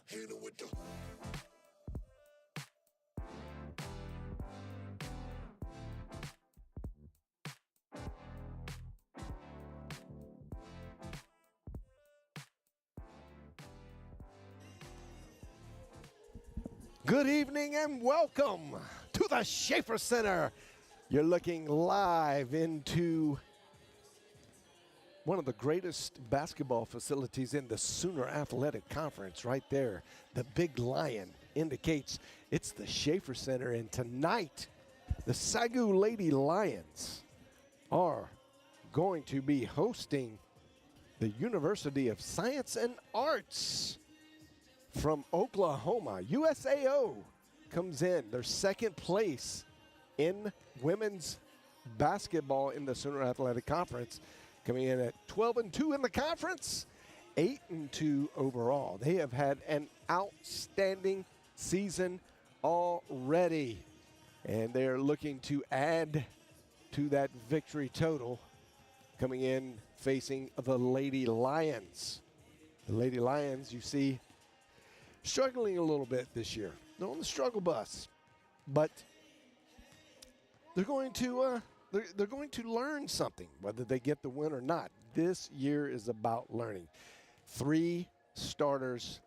Hit it with the. Good evening and welcome to the Schaefer Center. You're looking live into one of the greatest basketball facilities in the Sooner Athletic Conference right there. The big lion indicates it's the Schaefer Center, and tonight the SAGU Lady Lions are going to be hosting the University of Science and Arts from Oklahoma. USAO comes in. They're second place in women's basketball in the Sooner Athletic Conference, coming in at 12-2 in the conference, 8-2 overall. They have had an outstanding season already, and they're looking to add to that victory total, coming in facing the Lady Lions. The Lady Lions, you see, struggling a little bit this year. They're on the struggle bus, but they're going to learn something, whether they get the win or not. This year is about learning. 3 starters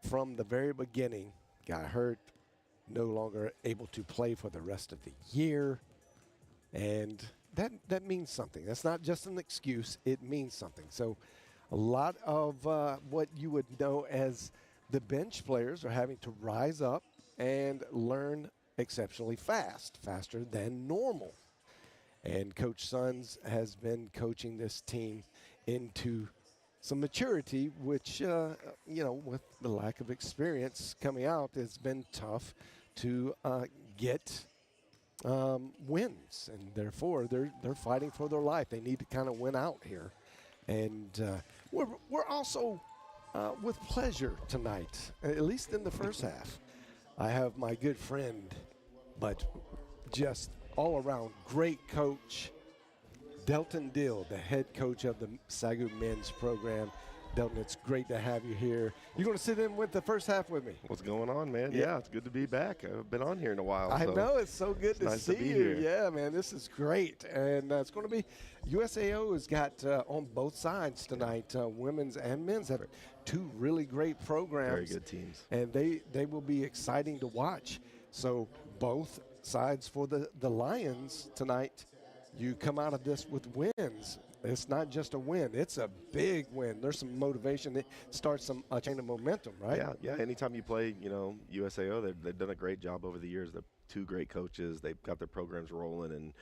from the very beginning got hurt, no longer able to play for the rest of the year, and that means something. That's not just an excuse. It means something. So a lot of what you would know as the bench players are having to rise up and learn exceptionally fast, faster than normal. And Coach Sons has been coaching this team into some maturity, which, with the lack of experience coming out, it's been tough to get wins. And therefore, they're fighting for their life. They need to kind of win out here. And we're also with pleasure tonight, at least in the first half. I have my good friend, but just all-around great coach, Delton Dill, the head coach of the SAGU men's program. Delton, it's great to have you here. You're going to sit in with the first half with me. What's going on, man? Yeah, it's good to be back. I've been on here in a while. I know, it's so good to nice see to be you. here. Yeah, man, this is great. And it's going to be, USAO has got on both sides tonight, women's and men's, have 2 really great programs. Very good teams. And they will be exciting to watch. So both sides for the Lions tonight, you come out of this with wins. It's not just a win. It's a big win. There's some motivation. It starts a chain of momentum, right? Yeah. Anytime you play, USAO, they've done a great job over the years. They're 2 great coaches. They've got their programs rolling, and,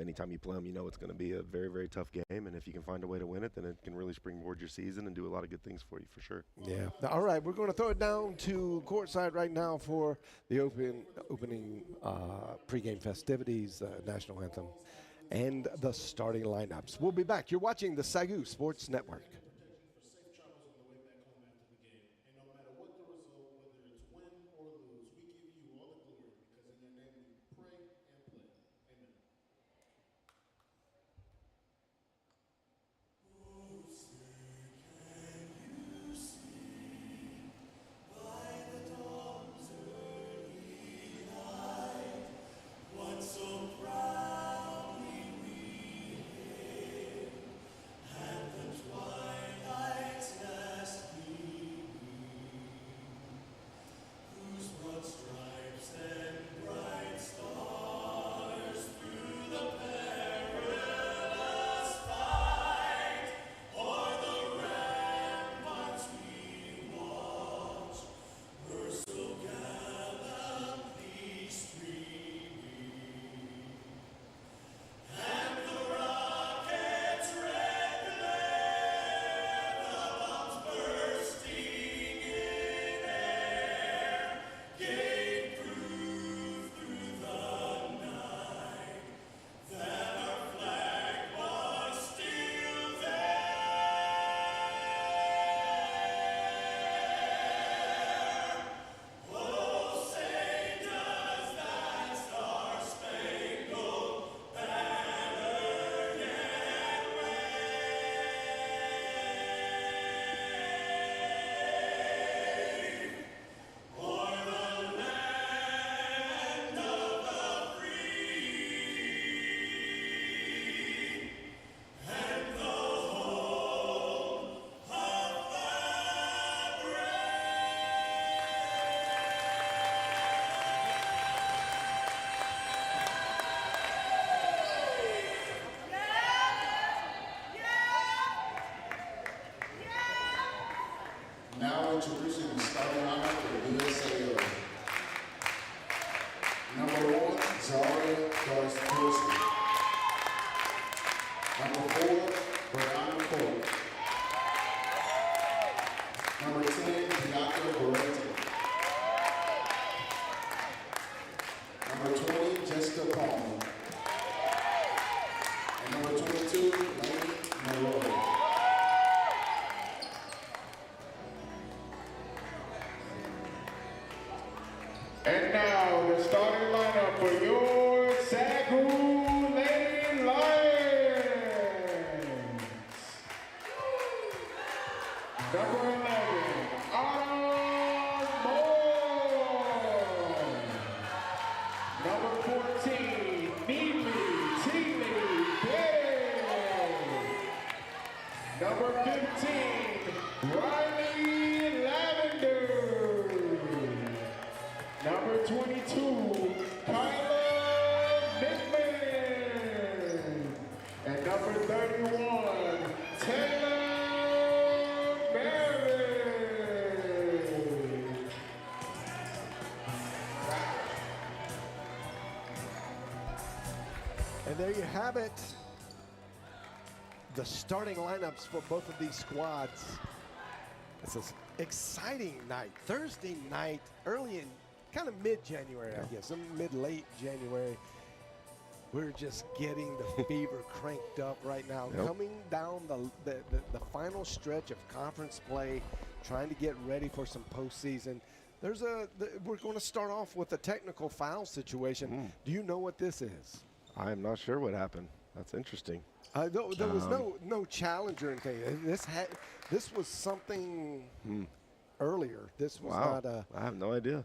anytime you play them, it's going to be a very, very tough game. And if you can find a way to win it, then it can really springboard your season and do a lot of good things for you, for sure. Yeah. All right, we're going to throw it down to courtside right now for the opening pregame festivities, national anthem, and the starting lineups. We'll be back. You're watching the SAGU Sports Network. Safe travels on the way back home after the game. And no matter what the result, whether it's win or lose, we give you all the glory because in your name we pray and play. Amen. Why And now the starting lineup for your SAGU Lady Lions. Number 11, Autumn Moore. Number 14, Neely Teely Betty. Number 15, Riley Lavender. Number 22, Kyla McMahon. And number 31, Taylor Barrett. And there you have it. The starting lineups for both of these squads. It's an exciting night. Thursday night, early in kind of mid-January, I guess, mid-late January. We're just getting the fever cranked up right now. Yep. Coming down the final stretch of conference play, trying to get ready for some postseason. We're going to start off with a technical foul situation. Do you know what this is? I am not sure what happened. That's interesting. There was no challenge or anything. This was something earlier. This was not a. I have no idea.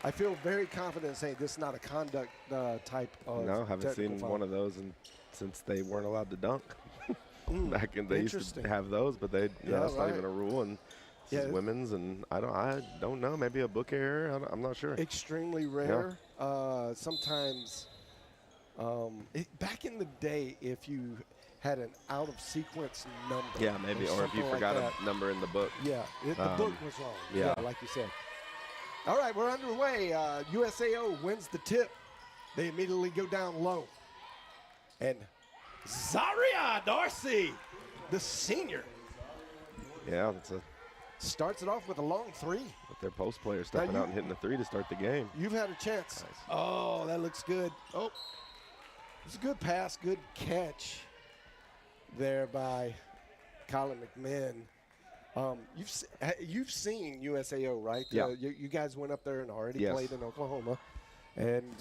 I feel very confident saying this is not a conduct type of. No, haven't seen foul. one of those since they weren't allowed to dunk. Back in they used to have those, but that's not even a rule. And this is women's, and I don't know. Maybe a book error. I'm not sure. Extremely rare. Yeah. Sometimes. Back in the day, if you had an out-of-sequence number. Yeah, maybe, or if you forgot a number in the book. Yeah, the book was wrong. Yeah, like you said. All right, we're underway. USAO wins the tip. They immediately go down low. And Zaria Darcy, the senior. Yeah, starts it off with a long three. With their post player stepping out and hitting the three to start the game. You've had a chance. Nice. Oh, that looks good. Oh. It's a good pass, good catch there by Colin McMahon. You've seen USAO, right? Yeah. You guys went up there and already played in Oklahoma, and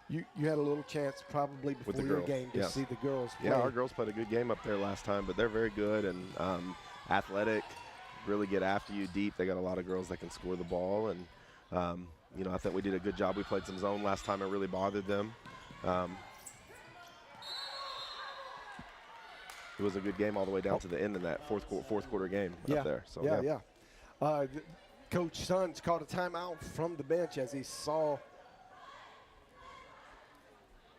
you had a little chance probably before your game to see the girls play. Yeah, our girls played a good game up there last time, but they're very good and athletic, really get after you deep. They got a lot of girls that can score the ball, and I think we did a good job. We played some zone last time. It really bothered them. It was a good game all the way down to the end in that fourth quarter game up there. So Coach Sons called a timeout from the bench as he saw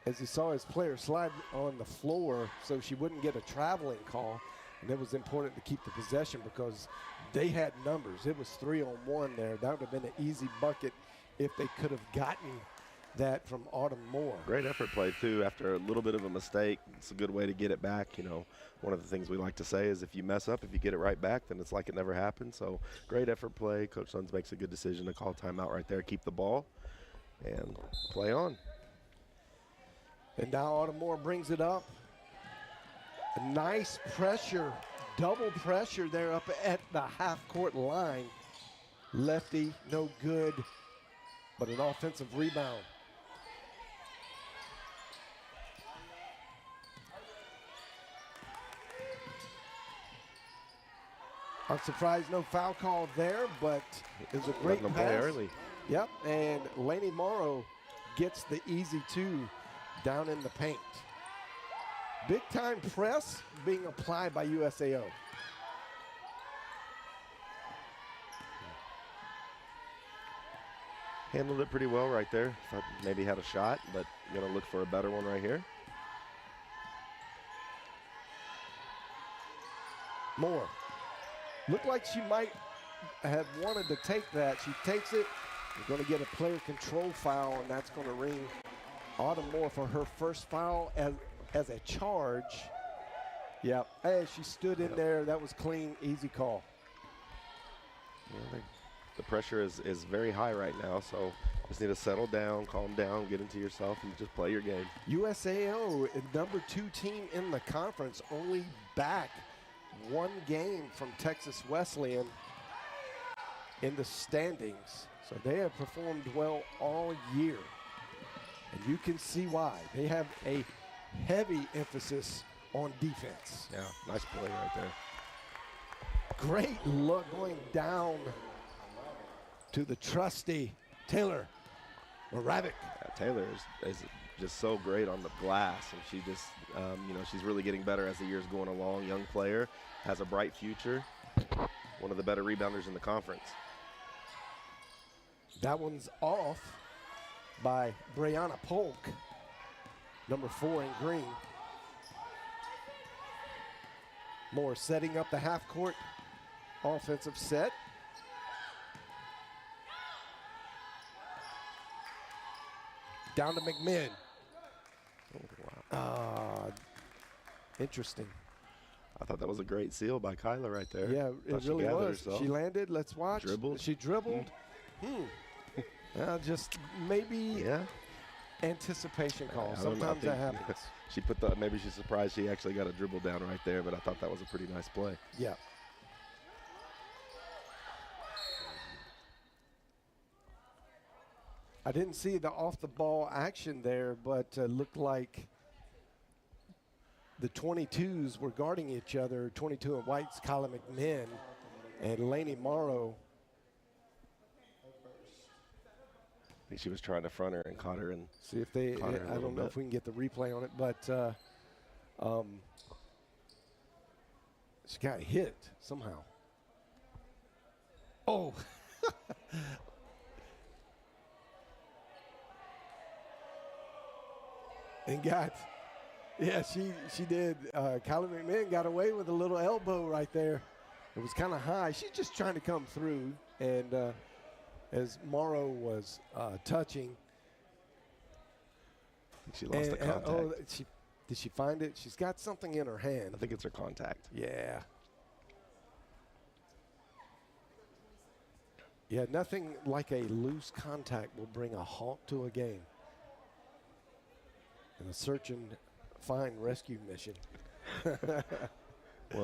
his player slide on the floor, so she wouldn't get a traveling call. And it was important to keep the possession because they had numbers. It was 3-on-1 there. That would have been an easy bucket if they could have gotten that from Autumn Moore. Great effort play, too, after a little bit of a mistake. It's a good way to get it back. One of the things we like to say is if you mess up, if you get it right back, then it's like it never happened. So great effort play. Coach Sons makes a good decision to call timeout right there, keep the ball, and play on. And now Autumn Moore brings it up. A nice pressure, double pressure there up at the half-court line. Lefty, no good, but an offensive rebound. I'm surprised no foul call there, but it was a great pass. Play early. Yep, and Lainey Morrow gets the easy two down in the paint. Big time press being applied by USAO. Handled it pretty well right there. Thought maybe had a shot, but going to look for a better one right here. Moore. Looked like she might have wanted to take that. She takes it. We're going to get a player control foul, and that's going to ring Autumn Moore for her first foul as a charge. Yep. Hey, she stood in there. That was clean, easy call. Yeah, the pressure is very high right now, so just need to settle down, calm down, get into yourself, and just play your game. USAO, number 2 team in the conference, only back one game from Texas Wesleyan. in the standings. So they have performed well all year. And you can see why. They have a heavy emphasis on defense. Yeah, nice play right there. Great look going down to the trusty Taylor Moravec. Yeah, Taylor is just so great on the glass, and she just, she's really getting better as the year's going along. Young player, has a bright future. One of the better rebounders in the conference. That one's off by Brianna Polk, number 4 in green. Moore setting up the half-court offensive set. Down to McMinn. Oh, wow. Interesting. I thought that was a great seal by Kyla right there. Yeah, it really was. Herself. She landed. Let's watch. Dribbled. She dribbled. Just maybe anticipation call. Sometimes that happens. She put maybe she's surprised she actually got a dribble down right there, but I thought that was a pretty nice play. Yeah. I didn't see the off-the-ball action there, but looked like the 22s were guarding each other. 22 in whites, Kyla McMinn and Lainey Morrow. I think she was trying to front her and caught her. And see if they, I don't know if we can get the replay on it, but she got hit somehow. Oh. And she did. Kyla McMinn got away with a little elbow right there. It was kind of high. She's just trying to come through, and as Morrow was touching. She lost the contact. Did she find it? She's got something in her hand. I think it's her contact. Yeah. Yeah, nothing like a loose contact will bring a halt to a game. And a search and find rescue mission. Well,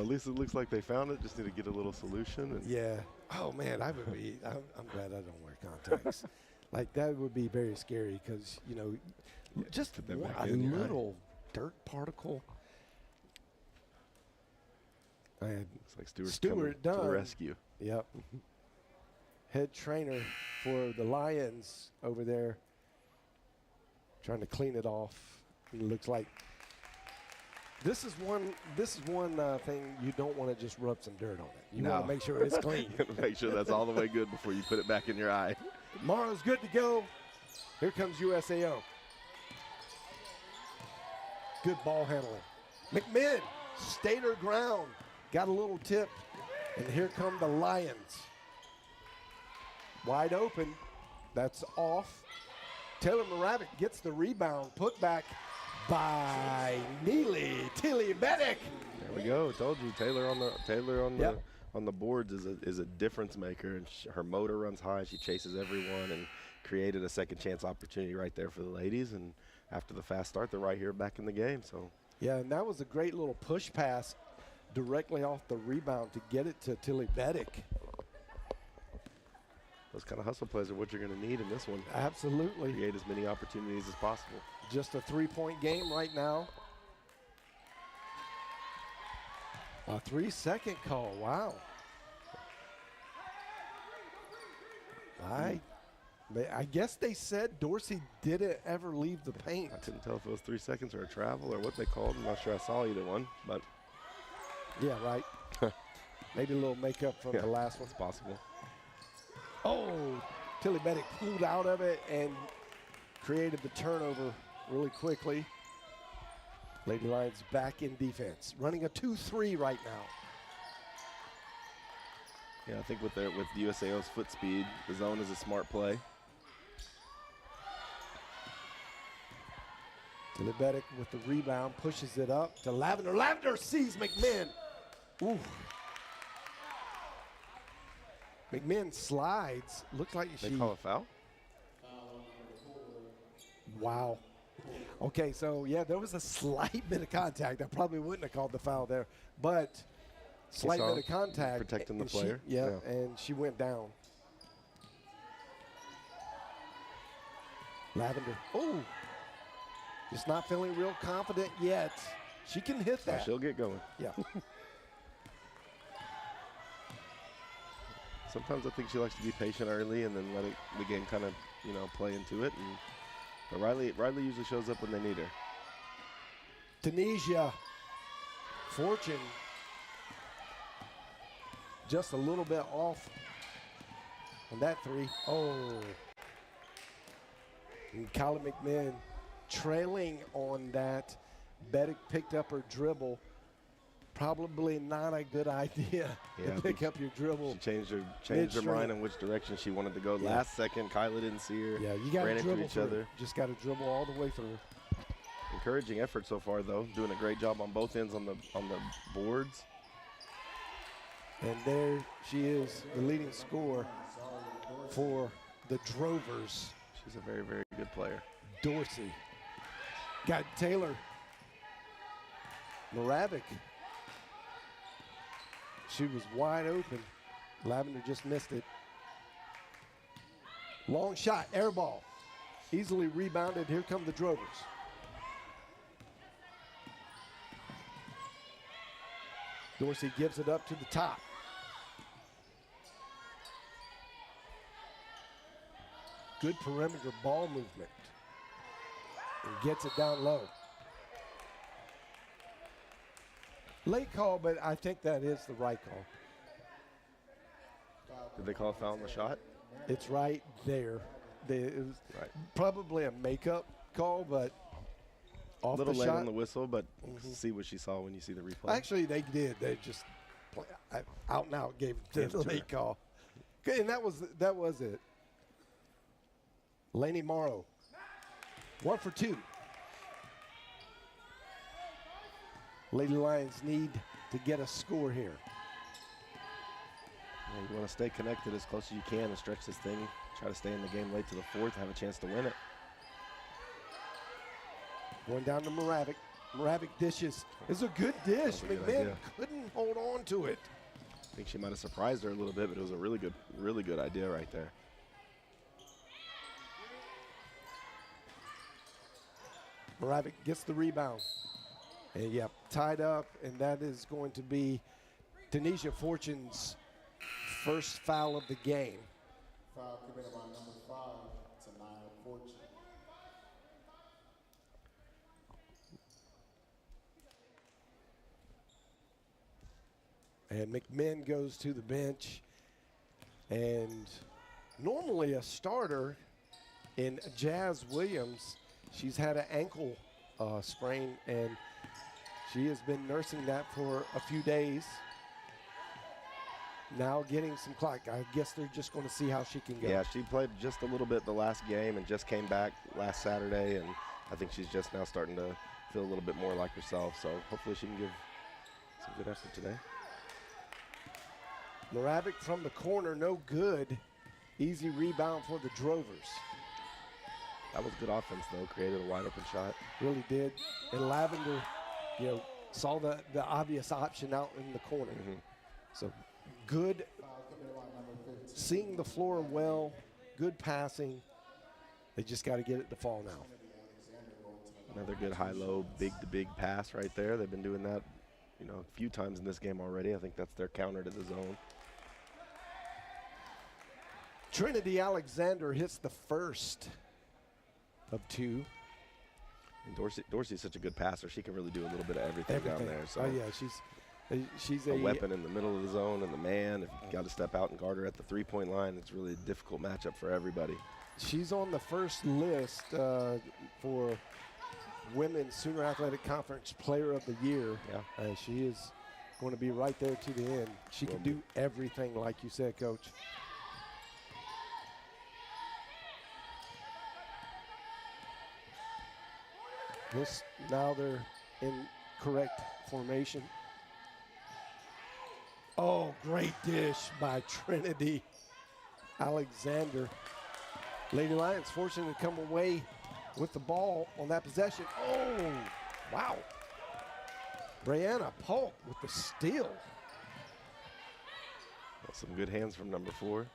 at least it looks like they found it. Just need to get a little solution. Yeah. Oh, man, I'm glad I don't wear contacts. Like, that would be very scary because, just a little dirt particle. It's like Stewart Dunn. To the rescue. Yep. Head trainer for the Lions over there trying to clean it off. It looks like this is one thing you don't want to just rub some dirt on it. You want to make sure it's clean. You want to make sure that's all the way good before you put it back in your eye. Morrow's good to go. Here comes USAO. Good ball handling. McMinn stayed her ground. Got a little tip. And here come the Lions. Wide open. That's off. Taylor Moravec gets the rebound. Put back by Tilly Beddick. There we go. Told you, Taylor on the boards is a difference maker, and her motor runs high. She chases everyone and created a second chance opportunity right there for the ladies. And after the fast start, they're right here back in the game. So yeah, and that was a great little push pass directly off the rebound to get it to Tilly Beddick. Those kind of hustle plays are what you're going to need in this one. Absolutely. Create as many opportunities as possible. Just a 3-point game right now. A 3-second call. Wow. I guess they said Dorsey didn't ever leave the paint. I couldn't tell if it was 3 seconds or a travel or what they called. I'm not sure I saw either one, but yeah, right. Maybe a little makeup from the last one. It's possible. Oh, Tilly Beddick pulled out of it and created the turnover really quickly. Lady Lions back in defense, running a 2-3 right now. Yeah, I think with USAO's foot speed, the zone is a smart play. Tilly Beddick with the rebound, pushes it up to Lavender. Lavender sees McMinn. Ooh. McMinn slides. Looks like They call a foul? Wow. Okay, so yeah, there was a slight bit of contact. I probably wouldn't have called the foul there, but slight bit of contact. Protecting the player? And she went down. Lavender, oh, just not feeling real confident yet. She can hit So that. she'll get going. Yeah. Sometimes I think she likes to be patient early and then let the game kind of, play into it. But Riley usually shows up when they need her. Tunisia, Fortune, just a little bit off on that three. Oh. And Kyla McMahon trailing on that. Beddick picked up her dribble. Probably not a good idea to pick up your dribble. She changed her mind on which direction she wanted to go. Yeah. Last second, Kyla didn't see her. Yeah, you got to ran dribble into each other. Just got to dribble all the way through. Encouraging effort so far, though. Doing a great job on both ends on the boards. And there she is, the leading scorer for the Drovers. She's a very, very good player. Dorsey. Got Taylor. Moravik. She was wide open. Lavender just missed it. Long shot, air ball. Easily rebounded. Here come the Drovers. Dorsey gives it up to the top. Good perimeter ball movement. And gets it down low. Late call, but I think that is the right call. Did they call a foul on the shot? It's right there. It was Right. probably a makeup call, but off A little the late shot. on the whistle, but see what she saw when you see the replay. Actually, they did. They just out and out gave Gave the it to late her. call. Okay, and that was it. Laney Morrow, 1 for 2. Lady Lions need to get a score here. Yeah, you want to stay connected as close as you can and stretch this thing. Try to stay in the game late to the fourth, have a chance to win it. Going down to Moravik. Moravik dishes. It's a good dish. That was a good McMahon idea. couldn't hold on to it. I think she might have surprised her a little bit, but it was a really good idea right there. Moravik gets the rebound. And yeah, tied up, and that is going to be Tunisia Fortune's first foul of the game. Foul committed by number 5 to NAIA Fortune. And McMinn goes to the bench. And normally a starter in Jazz Williams, she's had an ankle sprain, and she has been nursing that for a few days. Now getting some clock. I guess they're just going to see how she can go. Yeah, she played just a little bit the last game and just came back last Saturday, and I think she's just now starting to feel a little bit more like herself. So hopefully she can give some good effort today. Moravik from the corner, no good. Easy rebound for the Drovers. That was good offense, though. Created a wide open shot. Really did. And Lavender, saw the obvious option out in the corner. So good, seeing the floor well, good passing. They just got to get it to fall now. Another good high-low, big-to-big pass right there. They've been doing that, a few times in this game already. I think that's their counter to the zone. Trinity Alexander hits the first of 2. And Dorsey's such a good passer. She can really do a little bit of everything down there. So Oh yeah, she's a weapon in the middle of the zone and the man. If you got to step out and guard her at the three-point line, it's really a difficult matchup for everybody. She's on the first list for Women's Sooner Athletic Conference Player of the Year. Yeah. She is going to be right there to the end. She can do everything, like you said, Coach. Now they're in correct formation. Oh, great dish by Trinity Alexander. Lady Lions fortunate to come away with the ball on that possession. Oh, wow. Brianna Polk with the steal. That's some good hands from number 4.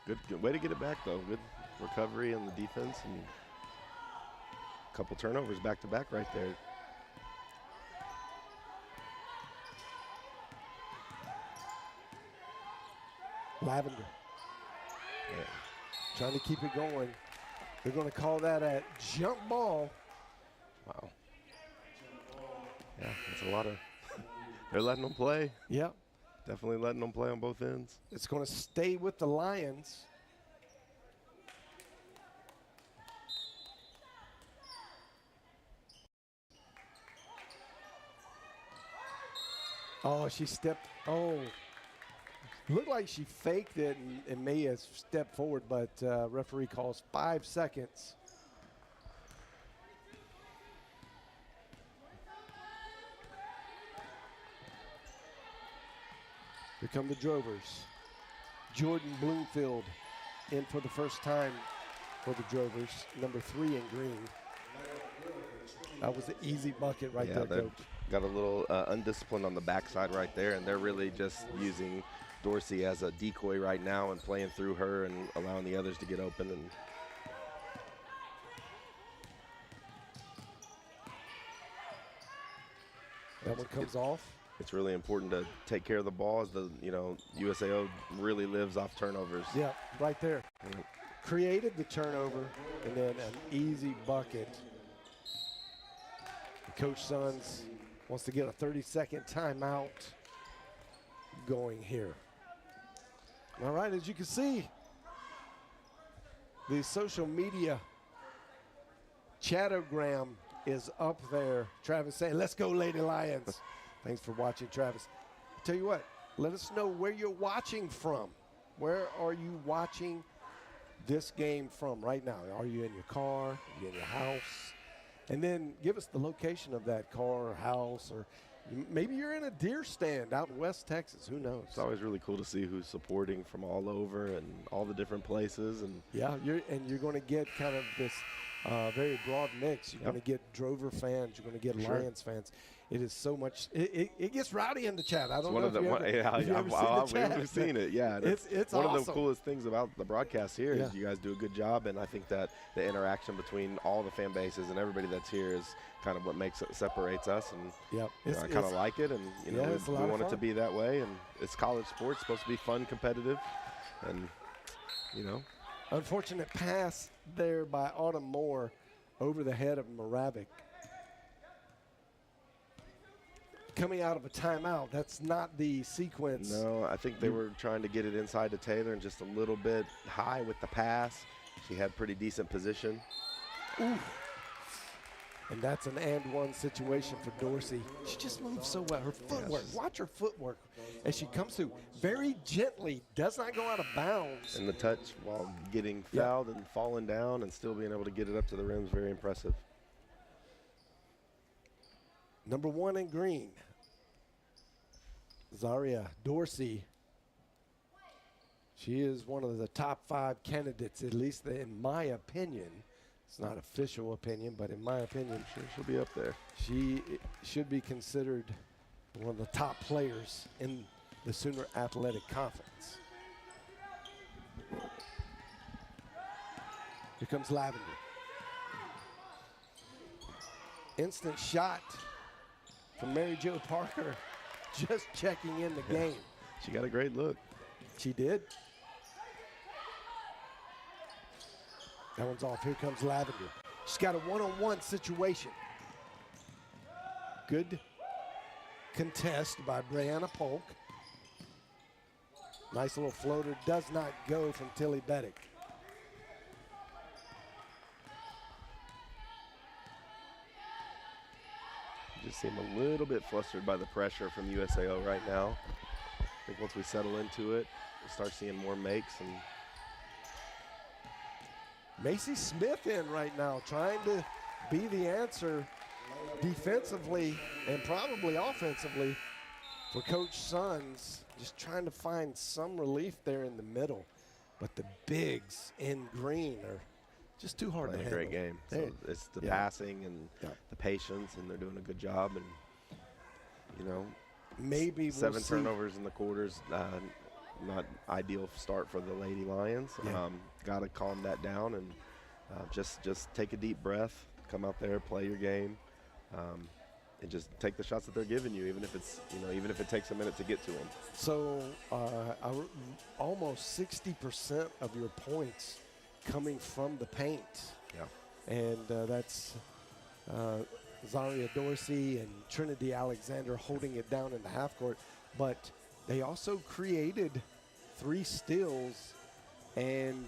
Good way to get it back, though. recovery on the defense, and a couple turnovers back-to-back right there. Lavender. Yeah. Trying to keep it going. They're going to call that a jump ball. Wow. Yeah, that's a lot of – they're letting them play. Yep. Definitely letting them play on both ends. It's going to stay with the Lions. Oh, she stepped. Oh. Looked like she faked it and may have stepped forward, but referee calls 5 seconds. Here come the Drovers. Jordan Bloomfield in for the first time for the Drovers, number 3 in green. That was an easy bucket right there, Coach. Got a little undisciplined on the backside right there, and they're really just using Dorsey as a decoy right now and playing through her and allowing the others to get open. And that one comes off. It's really important to take care of the ball, as the USAO really lives off turnovers. Yeah, right there. Created the turnover and then an easy bucket. Coach Sons wants to get a 30-second timeout going here. All right, as you can see, the social media chatogram is up there. Travis saying, let's go Lady Lions. Thanks for watching, Travis. Tell you what, let us know where you're watching from. Where are you watching this game from right now? Are you in your car? Are you in your house? And then give us the location of that car or house, or maybe you're in a deer stand out in West Texas. Who knows? It's always really cool to see who's supporting from all over and all the different places. And yeah, you're going to get kind of this very broad mix. You're going to get Drover fans. You're going to get Lions fans. It is so much. It gets rowdy in the chat. I don't know if we've seen it. Yeah, it's one awesome. of the coolest things about the broadcast here is you guys do a good job, and I think that the interaction between all the fan bases and everybody that's here is kind of what separates us. And I kind of like it, and we want it to be that way. And it's college sports, supposed to be fun, competitive, and Unfortunate pass there by Autumn Moore over the head of Moravik. Coming out of a timeout, that's not the sequence. No, I think they were trying to get it inside to Taylor and just a little bit high with the pass. She had pretty decent position. Ooh. And that's an and-one situation for Dorsey. She just moves so well. Her footwork, watch her footwork as she comes through. Very gently, does not go out of bounds. And the touch while getting fouled and falling down and still being able to get it up to the rim is very impressive. Number 1 in green, Zaria Dorsey. She is one of the top 5 candidates, at least in my opinion. It's not official opinion, but in my opinion, she'll be up there. She should be considered one of the top players in the Sooner Athletic Conference. Here comes Lavender. Instant shot from Mary Jo Parker, just checking in the game. She got a great look. She did. That one's off. Here comes Lavender. She's got a one-on-one situation. Good contest by Brianna Polk. Nice little floater. Does not go from Tilly Beddick. Just seem a little bit flustered by the pressure from USAO right now. I think once we settle into it, we'll start seeing more makes. And Macy Smith in right now, trying to be the answer defensively and probably offensively for Coach Sons. Just trying to find some relief there in the middle. But the bigs in green are just too hard to handle. Great game. So it's the passing and the patience, and they're doing a good job. And, maybe we'll 7 turnovers in the quarters. not ideal start for the Lady Lions. Yeah. Got to calm that down and just take a deep breath, come out there, play your game, and just take the shots that they're giving you, even if it's even if it takes a minute to get to them. So almost 60% of your points coming from the paint. Yeah. And that's Zaria Dorsey and Trinity Alexander holding it down in the half court. But they also created 3 steals and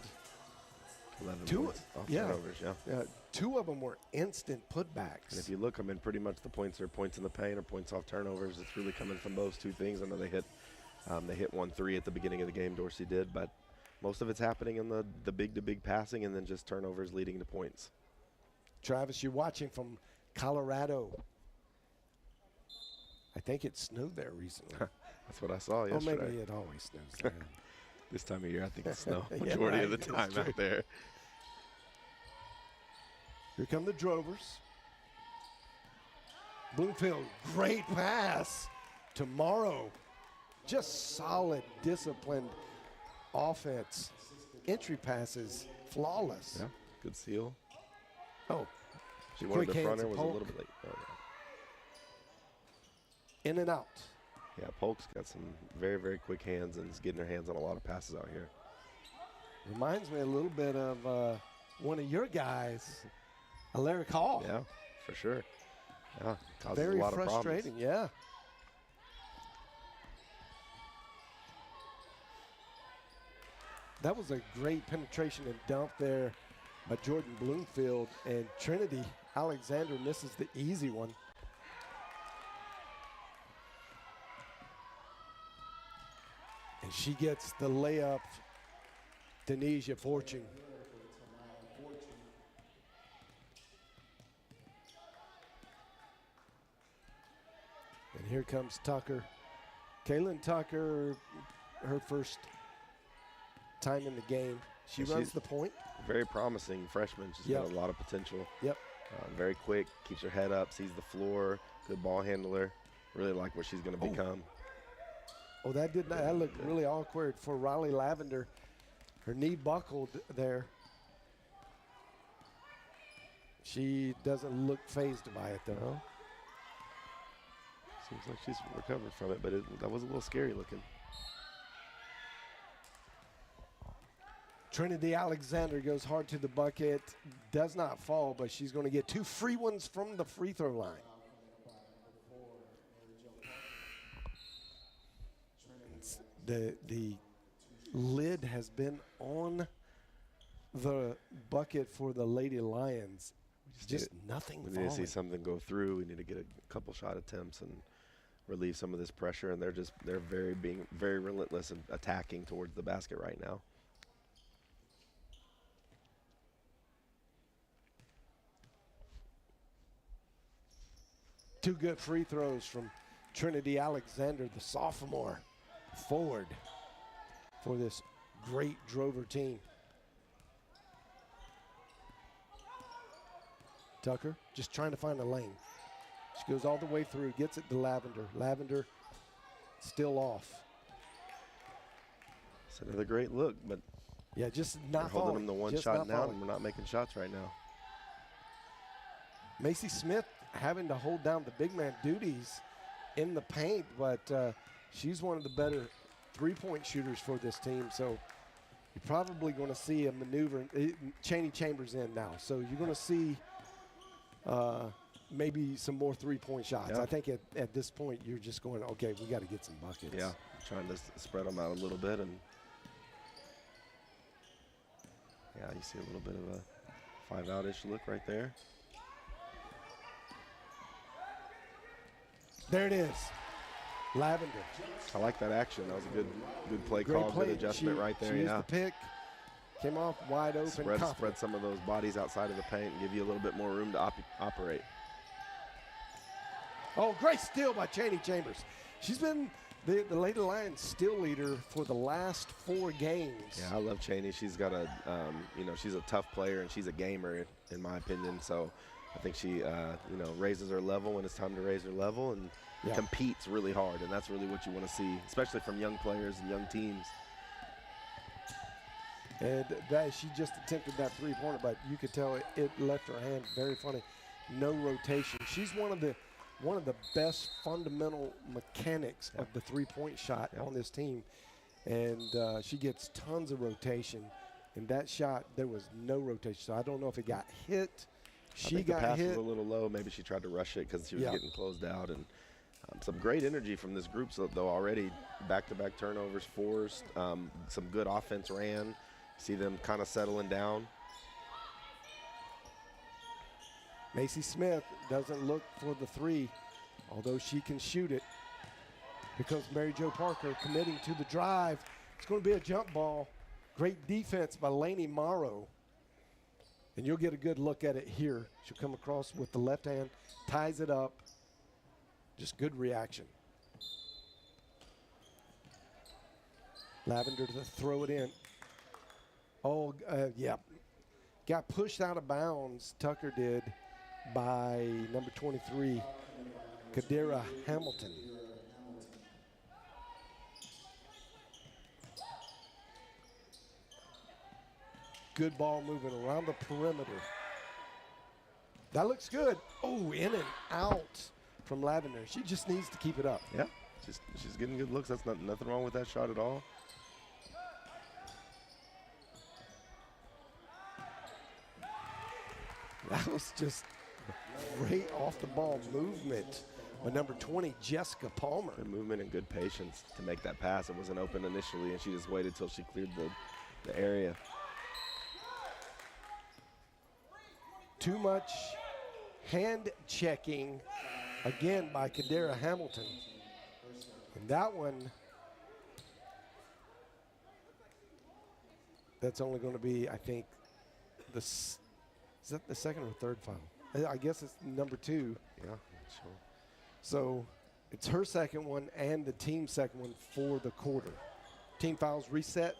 11 2 points off turnovers, yeah. 2 of them were instant putbacks. And if you look, I mean, pretty much the points are points in the paint or points off turnovers. It's really coming from those 2 things. I know they hit 1 3 at the beginning of the game, Dorsey did, but most of it's happening in the big-to-big passing and then just turnovers leading to points. Travis, you're watching from Colorado. I think it snowed there recently. That's what I saw yesterday. Or maybe it always snows there. This time of year, I think it's snow Yeah, majority of the right, time that's out there. Here come the Drovers. Bloomfield, great pass to Morrow. Just solid, disciplined offense. Entry passes, flawless. Yeah, good seal. Oh, She wanted quick the hands fronter, of was a Polk. little bit late. Oh, yeah. In and out. Yeah, Polk's got some very, very quick hands and is getting her hands on a lot of passes out here. Reminds me a little bit of one of your guys, Alaric Hall. Yeah, for sure. Yeah, causes Very a lot frustrating, of yeah. That was a great penetration and dump there by Jordan Bloomfield, and Trinity Alexander misses the easy one. And she gets the layup, Denesia Fortune. And here comes Tucker. Kaylin Tucker, her first time in the game. She And runs she's the point. Very promising freshman. She's Yep. got a lot of potential. Yep. Very quick, keeps her head up, sees the floor, good ball handler. Really like what she's going to become. Oh, that did not. That looked really awkward for Riley Lavender. Her knee buckled there. She doesn't look phased by it, though. Seems like she's recovered from it, but that was a little scary looking. Trinity Alexander goes hard to the bucket, does not fall, but she's going to get 2 free ones from the free throw line. The lid has been on the bucket for the Lady Lions. Just nothing We need falling. to see something go through. We need to get a couple shot attempts and relieve some of this pressure. And they're being very relentless and attacking towards the basket right now. Two good free throws from Trinity Alexander, the sophomore forward for this great Drover team. Tucker just trying to find a lane. She goes all the way through, gets it to Lavender. Lavender still off. It's another great look, but Yeah, just we're not holding falling. them to one Just shot not now, falling. and we're not making shots right now. Macy Smith having to hold down the big man duties in the paint, but she's one of the better three-point shooters for this team. So you're probably going to see a maneuver. Chaney Chambers in now, so you're going to see maybe some more three-point shots. Yeah. I think at this point you're just going, okay, we got to get some buckets. Yeah, trying to spread them out a little bit, and yeah, you see a little bit of a five-out-ish look right there. There it is, Lavender. I like that action. That was a good play Great call, play. good adjustment right there. She used Yeah, the pick, came off wide open. confident. spread some of those bodies outside of the paint and give you a little bit more room to operate. Oh, great steal by Chaney Chambers. She's been the Lady Lions steal leader for the last 4 games. Yeah, I love Chaney. She's got she's a tough player and she's a gamer in my opinion. So I think she, raises her level when it's time to raise her level and Yeah. competes really hard. And that's really what you want to see, especially from young players and young teams. And that she just attempted that three-pointer, but you could tell it left her hand. Very funny. No rotation. She's one of the best fundamental mechanics of the three-point shot on this team, and she gets tons of rotation. In that shot, there was no rotation, so I don't know if it got hit. I think the pass was a little low. Maybe she tried to rush it because she was getting closed out. And some great energy from this group, though, already. Back-to-back turnovers forced. Some good offense ran. See them kind of settling down. Macy Smith doesn't look for the three, although she can shoot it. Here comes Mary Jo Parker committing to the drive. It's going to be a jump ball. Great defense by Lainey Morrow. And you'll get a good look at it here. She'll come across with the left hand, ties it up. Just good reaction. Lavender to throw it in. Oh, yeah. Got pushed out of bounds, Tucker did, by number 23, Kadira Hamilton. Good ball moving around the perimeter. That looks good. Oh, in and out from Lavender. She just needs to keep it up. Yeah, she's getting good looks. That's nothing wrong with that shot at all. That was just great off-the-ball movement by number 20, Jessica Palmer. Good movement and good patience to make that pass. It wasn't open initially, and she just waited till she cleared the area. Too much hand checking again by Kadira Hamilton. And that one, that's only going to be, I think, is that the second or third foul? I guess it's number 2. Yeah, sure. So it's her second one and the team's second one for the quarter. Team fouls reset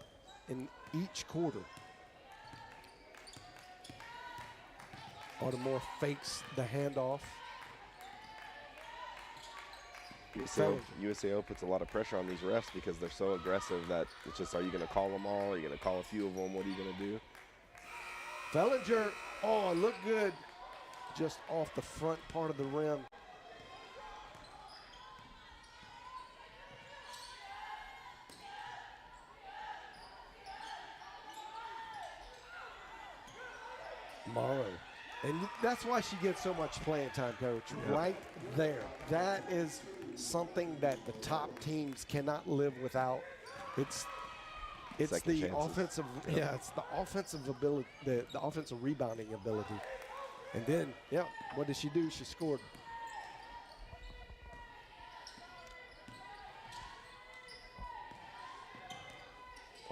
in each quarter. Baltimore fakes the handoff. USAO puts a lot of pressure on these refs because they're so aggressive that it's just, are you going to call them all? Are you going to call a few of them? What are you going to do? Fellinger, oh, looked good. Just off the front part of the rim. Morrow. And that's why she gets so much playing time, Coach. Yep. Right there. That is something that the top teams cannot live without. It's Second the chances. offensive, it's the offensive ability, the offensive rebounding ability. And then, what did she do? She scored.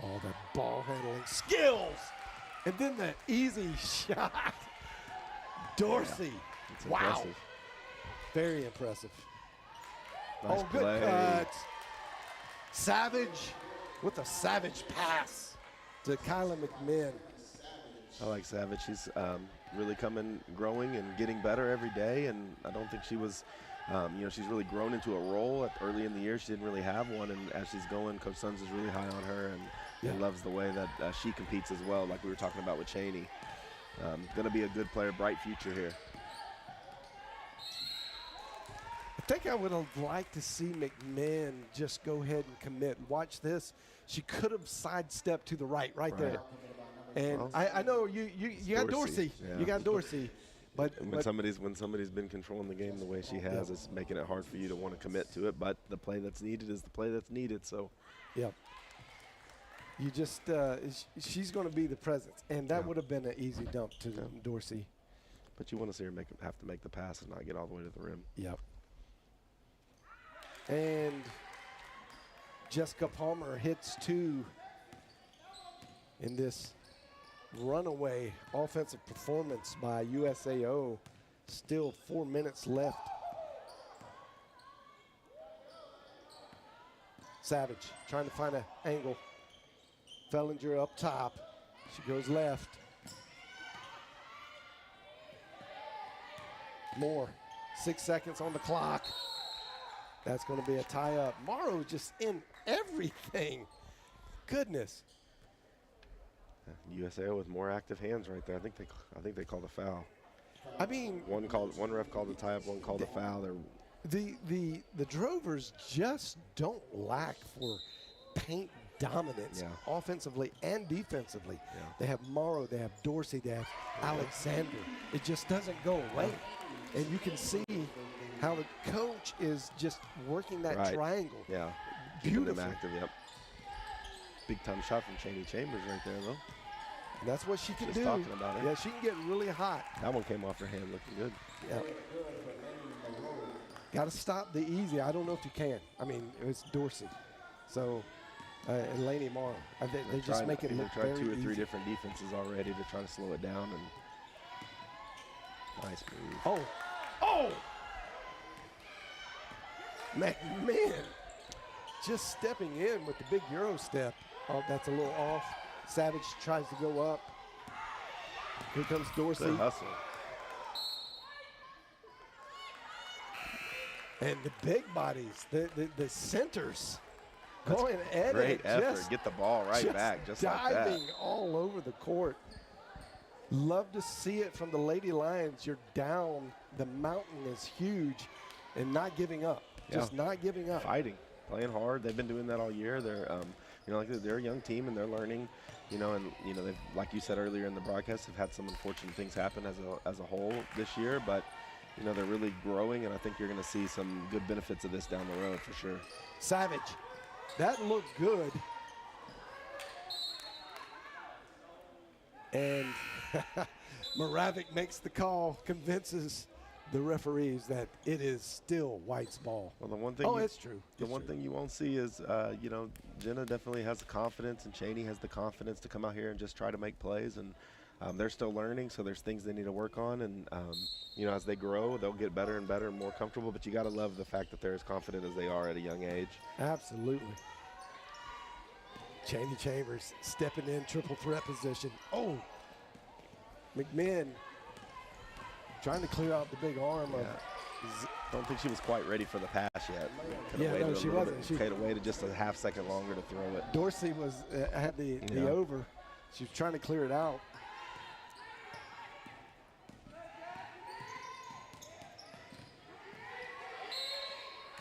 Oh, that ball handling skills. And then the easy shot. Dorsey. It's Wow. impressive. Very impressive. Nice good play. cut. Savage with a savage pass to Kyla McMinn. I like Savage. She's really growing and getting better every day. And I don't think she was, she's really grown into a role. Early in the year, she didn't really have one. And as she's going, Coach Sons is really high on her and loves the way that she competes as well, like we were talking about with Cheney. Going to be a good player, bright future here. I think I would have liked to see McMahon just go ahead and commit. Watch this. She could have sidestepped to the right there. And Well, I know you got Dorsey. Yeah. You got Dorsey. But when somebody's been controlling the game the way she has, it's making it hard for you to want to commit to it. But the play that's needed is the play that's needed. So, you just she's going to be the presence, and that would have been an easy dump to Dorsey. but you want to see her have to make the pass and not get all the way to the rim. Yep. And Jessica Palmer hits 2 in this runaway offensive performance by USAO. Still 4 minutes left. Savage trying to find an angle. Fellinger up top. She goes left. More. 6 seconds on the clock. That's going to be a tie-up. Morrow just in everything. Goodness. USAO with more active hands right there. I think they called a foul. I mean, One ref called a tie-up, one called a foul. the Drovers just don't lack for paint dominance offensively and defensively. Yeah. They have Morrow, they have Dorsey, they have Alexander. It just doesn't go away. And you can see how the coach is just working that triangle. Yeah. Beautiful. Keeping them active, yep. Big time shot from Cheney Chambers right there, though. And that's what she can Just do. talking about it. Yeah, she can get really hot. That one came off her hand looking good. Yeah. Got to stop the easy. I don't know if you can. I mean, it's Dorsey. So, and Laney Morrow. They just make it look very easy. They've tried 2 or 3 easy. different defenses already to try to slow it down. And nice move. Oh. Oh! McMahon just stepping in with the big Euro step. Oh, that's a little off. Savage tries to go up. Here comes Dorsey. Good hustle. And the big bodies, the centers going at Great it. effort. Just, Get the ball right back, just like that. diving all over the court. Love to see it from the Lady Lions. You're down. The mountain is huge and not giving up. Just not giving up. Fighting, playing hard. They've been doing that all year. They're, they're a young team and they're learning. They've, like you said earlier in the broadcast, have had some unfortunate things happen as a whole this year, but they're really growing, and I think you're going to see some good benefits of this down the road for sure. Savage, that looked good. And Moravec makes the call, convinces the referees that it is still White's ball. Well, the one thing it's true. The one thing you won't see is, Jenna definitely has the confidence, and Cheney has the confidence to come out here and just try to make plays. And they're still learning, so there's things they need to work on. And as they grow, they'll get better and better and more comfortable. But you got to love the fact that they're as confident as they are at a young age. Absolutely. Cheney Chambers stepping in, triple threat position. Oh, McMahon trying to clear out the big arm of. Don't think she was quite ready for the pass yet. She wasn't. She could have waited just a half second longer to throw it. Dorsey had the over. She was trying to clear it out.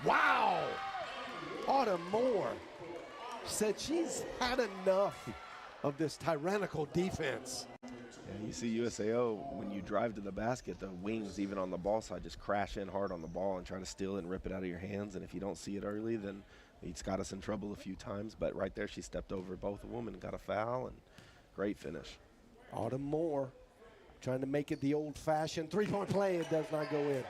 Wow! Autumn Moore said she's had enough of this tyrannical defense. Yeah, you see USAO, when you drive to the basket, the wings, even on the ball side, just crash in hard on the ball and try to steal it and rip it out of your hands. And if you don't see it early, then it's got us in trouble a few times. But right there, she stepped over both a woman, got a foul, and great finish. Autumn Moore trying to make it the old-fashioned three-point play. It does not go in.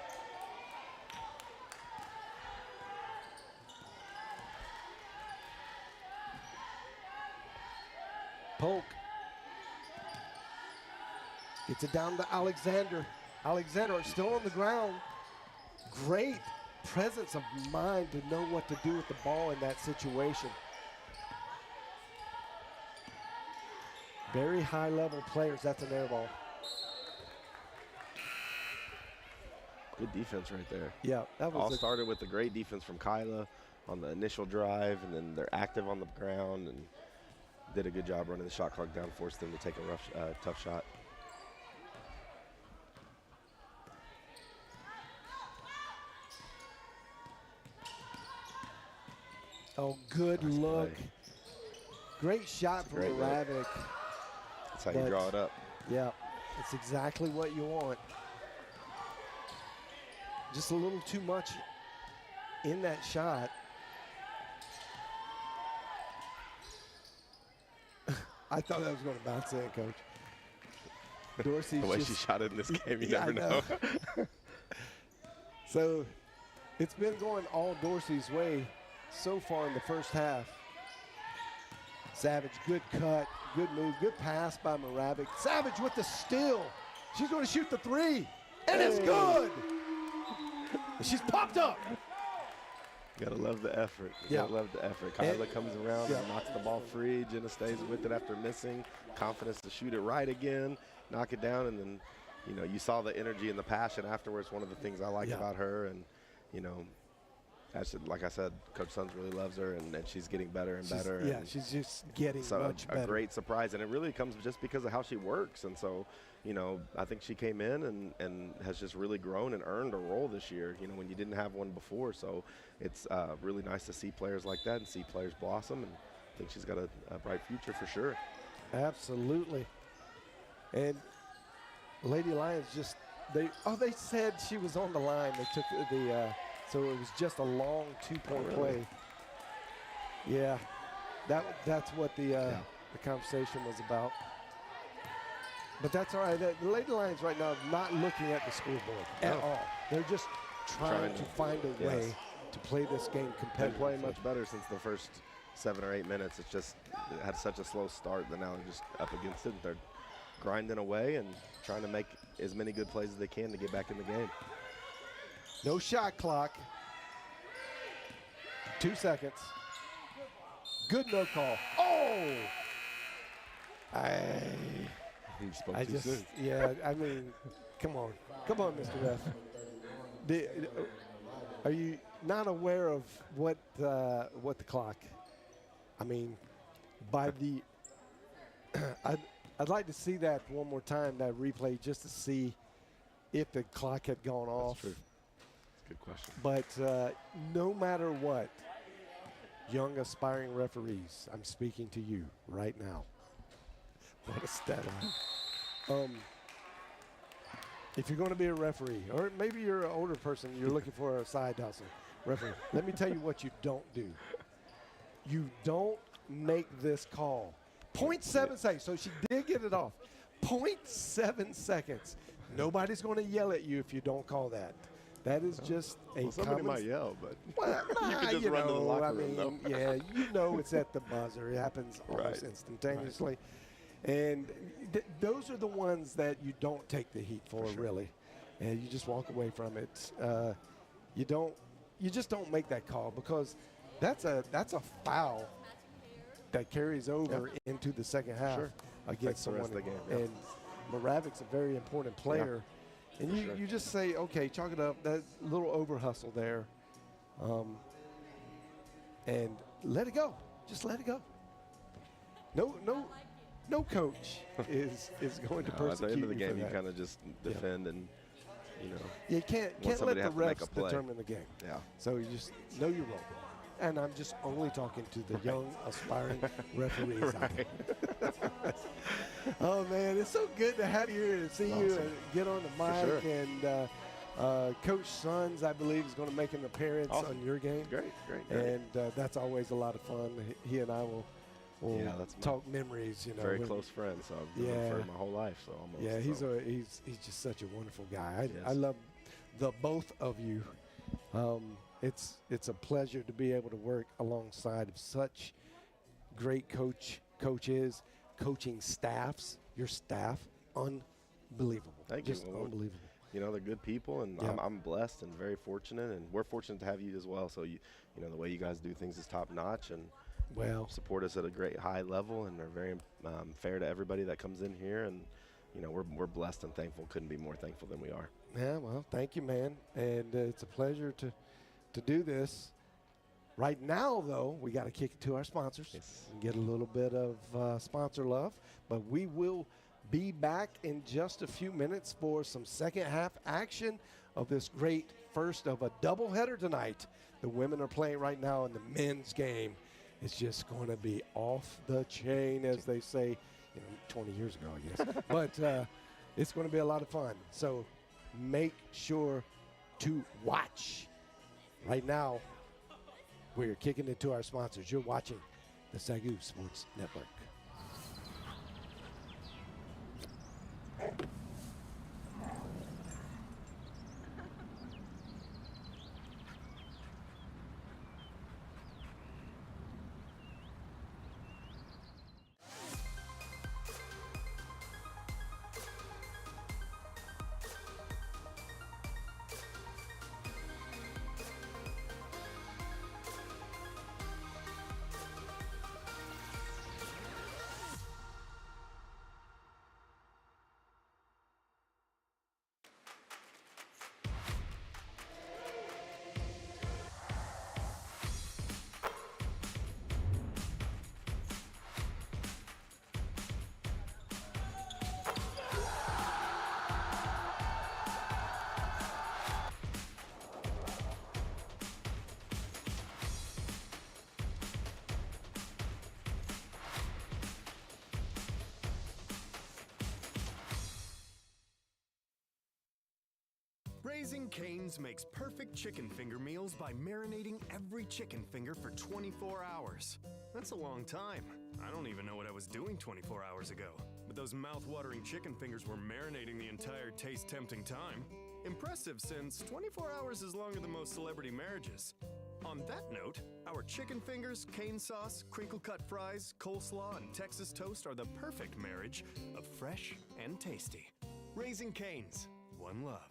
Polk gets it down to Alexander. Alexander still on the ground. Great presence of mind to know what to do with the ball in that situation. Very high-level players. That's an air ball. Good defense right there. Yeah, that was all started with the great defense from Kyla on the initial drive, and then they're active on the ground and did a good job running the shot clock down, forced them to take a tough shot. Oh, good nice look. Play. Great shot from Moravec. That's how you draw it up. Yeah, it's exactly what you want. Just a little too much in that shot. I thought that was going to bounce in, Coach. Dorsey's the way she shot it in this game, you never know. So it's been going all Dorsey's way so far in the first half. Savage, good cut, good move, good pass by Moravec. Savage with the steal. She's going to shoot the three, and it's good. She's popped up. You gotta love the effort. You gotta love the effort. Kyla comes around and knocks the ball free. Jenna stays with it after missing. Confidence to shoot it right again, knock it down, and then, you saw the energy and the passion afterwards. One of the things I like about her, and, like I said, Coach Sons really loves her, and she's getting better and better. Yeah, and she's just getting so much a better. great surprise, and it really comes just because of how she works. And so, I think she came in and has just really grown and earned a role this year, when you didn't have one before. So it's really nice to see players like that and see players blossom, and I think she's got a bright future for sure. Absolutely. And Lady Lions they said she was on the line. They took so it was just a long 2-point play. Yeah, that's what the conversation was about. But that's all right. The Lady Lions right now are not looking at the scoreboard at all. They're just trying to find a way to play this game competitively. Been playing much better since the first 7 or 8 minutes. It had such a slow start that now they're just up against it. They're grinding away and trying to make as many good plays as they can to get back in the game. No shot clock. 2 seconds. Good no call. Oh! He spoke too soon. Yeah, I mean, come on, Mr. Ref. Are you not aware of what the clock? I mean, by the, I'd like to see that one more time, that replay, just to see if the clock had gone off. That's true. Good question. But no matter what, young aspiring referees, I'm speaking to you right now. What a stat line. If you're going to be a referee, or maybe you're an older person, you're looking for a side hustle referee, let me tell you what you don't do. You don't make this call. 0.7 seconds. So she did get it off. 0.7 seconds. Nobody's going to yell at you if you don't call that. That is just somebody might yell, but you can just run to the locker room, though. Yeah, it's at the buzzer. It happens almost instantaneously. Right. And those are the ones that you don't take the heat for really. And you just walk away from it. You just don't make that call, because that's a foul that carries over into the second half against someone. The rest of the game. And Moravic's a very important player. And you just say, okay, chalk it up, that little over hustle there, and let it go. Just let it go. No coach is going to persecute you. At the end of the game, you kind of just defend and, you can't let the refs determine the game. Yeah. So you just know your role. And I'm just only talking to the young, aspiring referees out there. Oh, man, it's so good to have you here and see you and get on the mic. Sure. And Coach Sons, I believe, is going to make an appearance on your game. Great. And that's always a lot of fun. He and I will talk memories. Very close friend, so I've known him for my whole life. So almost. Yeah, he's just such a wonderful guy. I love the both of you. It's a pleasure to be able to work alongside of such great coaches, coaching staffs. Your staff, unbelievable. Thank Just you. Unbelievable. They're good people, and I'm blessed and very fortunate, and we're fortunate to have you as well. So the way you guys do things is top notch, and support us at a great high level, and are very fair to everybody that comes in here, and we're blessed and thankful. Couldn't be more thankful than we are. Yeah, well, thank you, man, and it's a pleasure to do this. Right now, though, we got to kick it to our sponsors and get a little bit of sponsor love. But we will be back in just a few minutes for some second half action of this great first of a doubleheader tonight. The women are playing right now, and the men's game is just going to be off the chain, as they say, 20 years ago, I guess. But it's going to be a lot of fun. So make sure to watch. Right now, we're kicking it to our sponsors. You're watching the SAGU Sports Network. Raising Cane's makes perfect chicken finger meals by marinating every chicken finger for 24 hours. That's a long time. I don't even know what I was doing 24 hours ago. But those mouth-watering chicken fingers were marinating the entire taste-tempting time. Impressive, since 24 hours is longer than most celebrity marriages. On that note, our chicken fingers, cane sauce, crinkle-cut fries, coleslaw, and Texas toast are the perfect marriage of fresh and tasty. Raising Cane's, one love.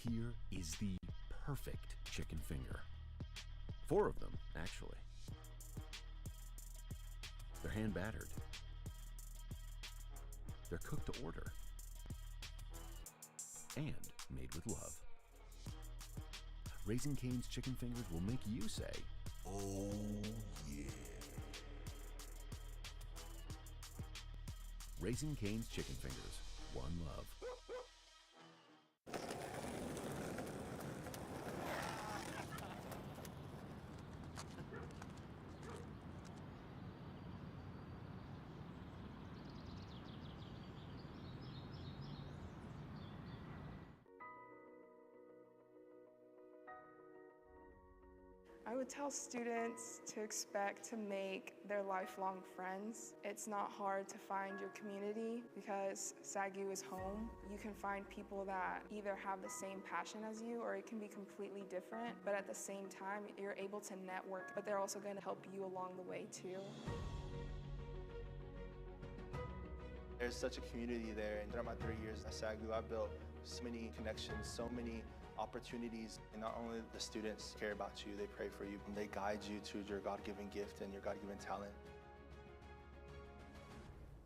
Here is the perfect chicken finger. 4 of them, actually. They're hand battered. They're cooked to order. And made with love. Raising Cane's chicken fingers will make you say, "Oh yeah." Raising Cane's chicken fingers, one love. I would tell students to expect to make their lifelong friends. It's not hard to find your community because SAGU is home. You can find people that either have the same passion as you or it can be completely different, but at the same time, you're able to network, but they're also going to help you along the way too. There's such a community there, and throughout my 3 years at SAGU, I built so many connections, so many opportunities. And not only the students care about you, they pray for you, and they guide you to your God-given gift and your God-given talent.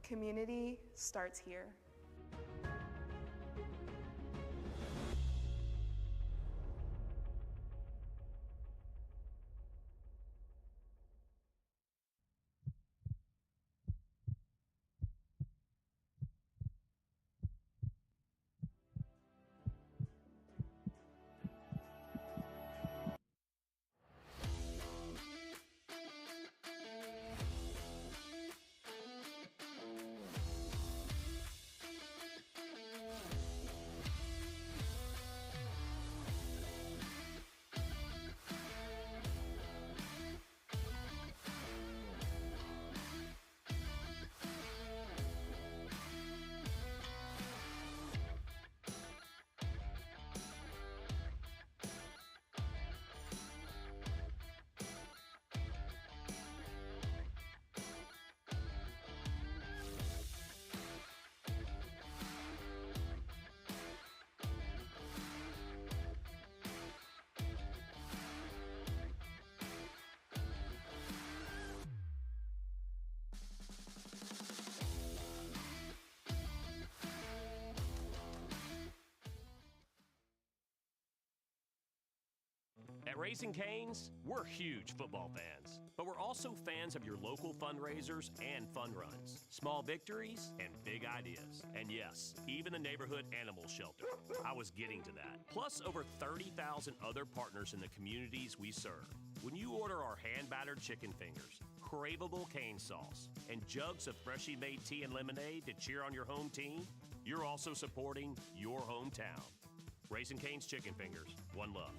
Community starts here. Raising Cane's, we're huge football fans, but we're also fans of your local fundraisers and fun runs, small victories, and big ideas. And yes, even the neighborhood animal shelter. I was getting to that. Plus over 30,000 other partners in the communities we serve. When you order our hand-battered chicken fingers, craveable cane sauce, and jugs of freshly made tea and lemonade to cheer on your home team, you're also supporting your hometown. Raising Cane's Chicken Fingers, one love.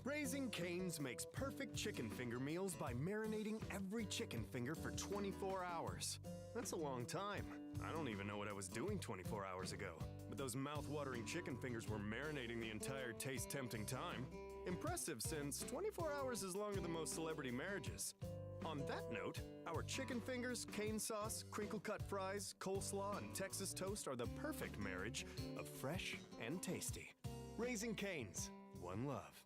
Raising Cane's makes perfect chicken finger meals by marinating every chicken finger for 24 hours. That's a long time. I don't even know what I was doing 24 hours ago. But those mouth-watering chicken fingers were marinating the entire taste-tempting time. Impressive, since 24 hours is longer than most celebrity marriages. On that note, our chicken fingers, cane sauce, crinkle-cut fries, coleslaw, and Texas toast are the perfect marriage of fresh and tasty. Raising Cane's, one love.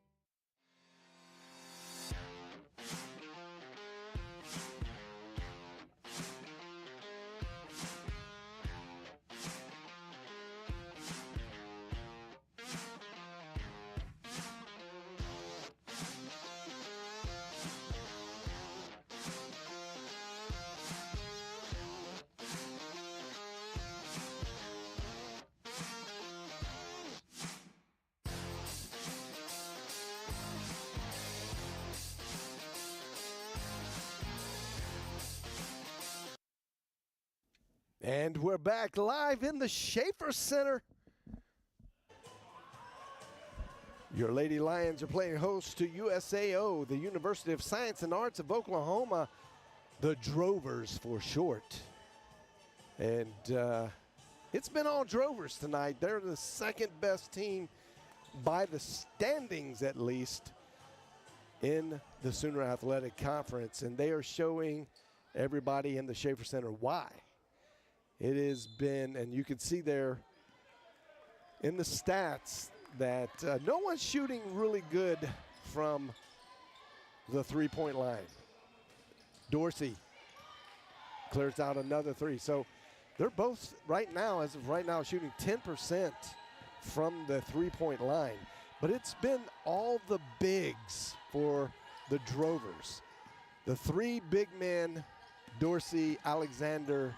And we're back live in the Schaefer Center. Your Lady Lions are playing host to USAO, the University of Science and Arts of Oklahoma, the Drovers for short. And it's been all Drovers tonight. They're the second best team by the standings, at least, in the Sooner Athletic Conference. And they are showing everybody in the Schaefer Center why. It has been, and you can see there in the stats that no one's shooting really good from the three-point line. Dorsey clears out another three. So they're both right now, as of right now, shooting 10% from the three-point line. But it's been all the bigs for the Drovers. The three big men, Dorsey, Alexander,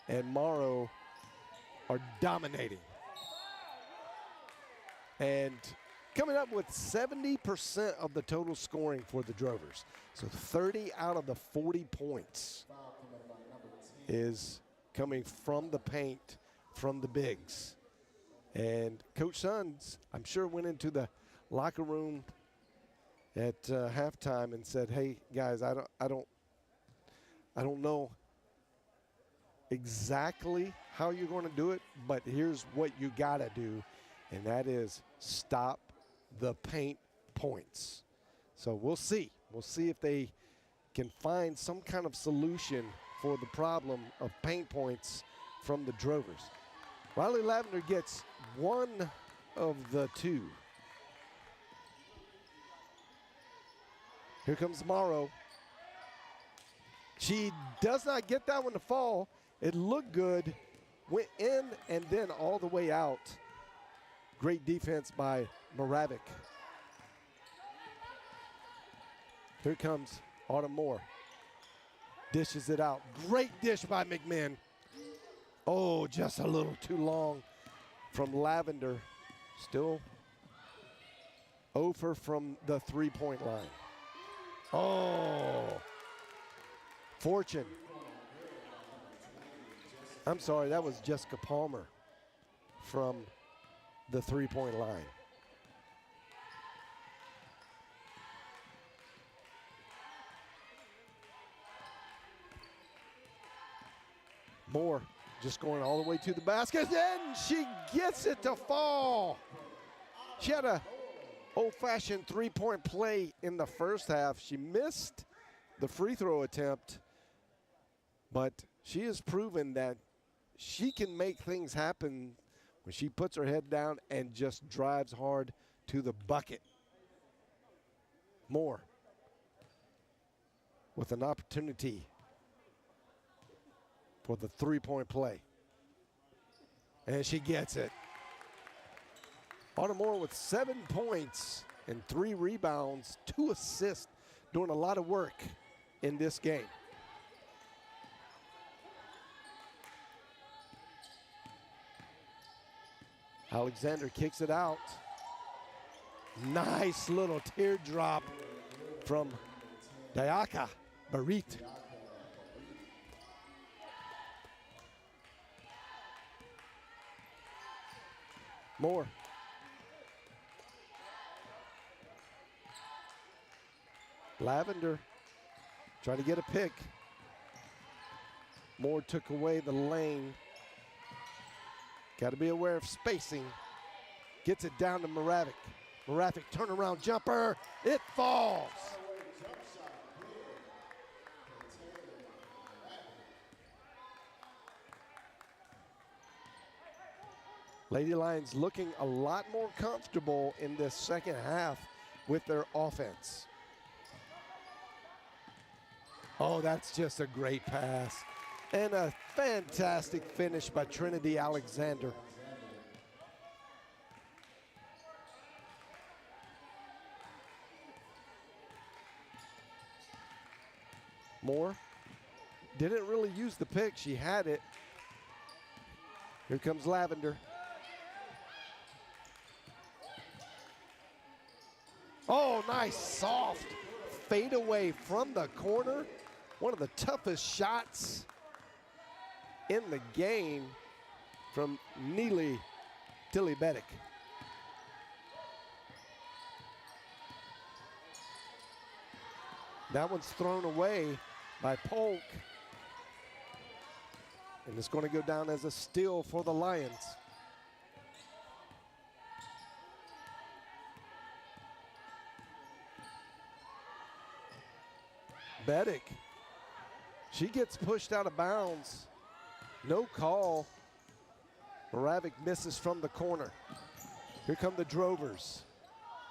and Morrow, are dominating. And coming up with 70% of the total scoring for the Drovers. So 30 out of the 40 points is coming from the paint, from the bigs. And Coach Sons, I'm sure, went into the locker room at halftime and said, "Hey guys, I don't know exactly how you're going to do it, but here's what you got to do, and that is stop the paint points." So we'll see. We'll see if they can find some kind of solution for the problem of paint points from the Drovers. Riley Lavender gets one of the two. Here comes Morrow. She does not get that one to fall. It looked good, went in and then all the way out. Great defense by Moravik. Here comes Autumn Moore. Dishes it out. Great dish by McMinn. Oh, just a little too long from Lavender. Still over from the three-point line. Oh, Fortune. I'm sorry, that was Jessica Palmer from the three-point line. Moore just going all the way to the basket. Then she gets it to fall. She had a old-fashioned three-point play in the first half. She missed the free throw attempt, but she has proven that she can make things happen when she puts her head down and just drives hard to the bucket. Moore with an opportunity for the three-point play. And she gets it. Autumn Moore with 7 points and 3 rebounds, 2 assists, doing a lot of work in this game. Alexander kicks it out. Nice little teardrop from Dayaka Barit. Moore. Lavender trying to get a pick. Moore took away the lane. Got to be aware of spacing. Gets it down to Moravik. Moravik turnaround jumper. It falls. Lady Lions looking a lot more comfortable in this second half with their offense. Oh, that's just a great pass. And a fantastic finish by Trinity Alexander. Moore didn't really use the pick. She had it. Here comes Lavender. Oh, nice soft fade away from the corner. One of the toughest shots in the game from Neely Tilly-Bedick. That one's thrown away by Polk. And it's going to go down as a steal for the Lions. Bedick, she gets pushed out of bounds. No call. Moravik misses from the corner. Here come the Drovers.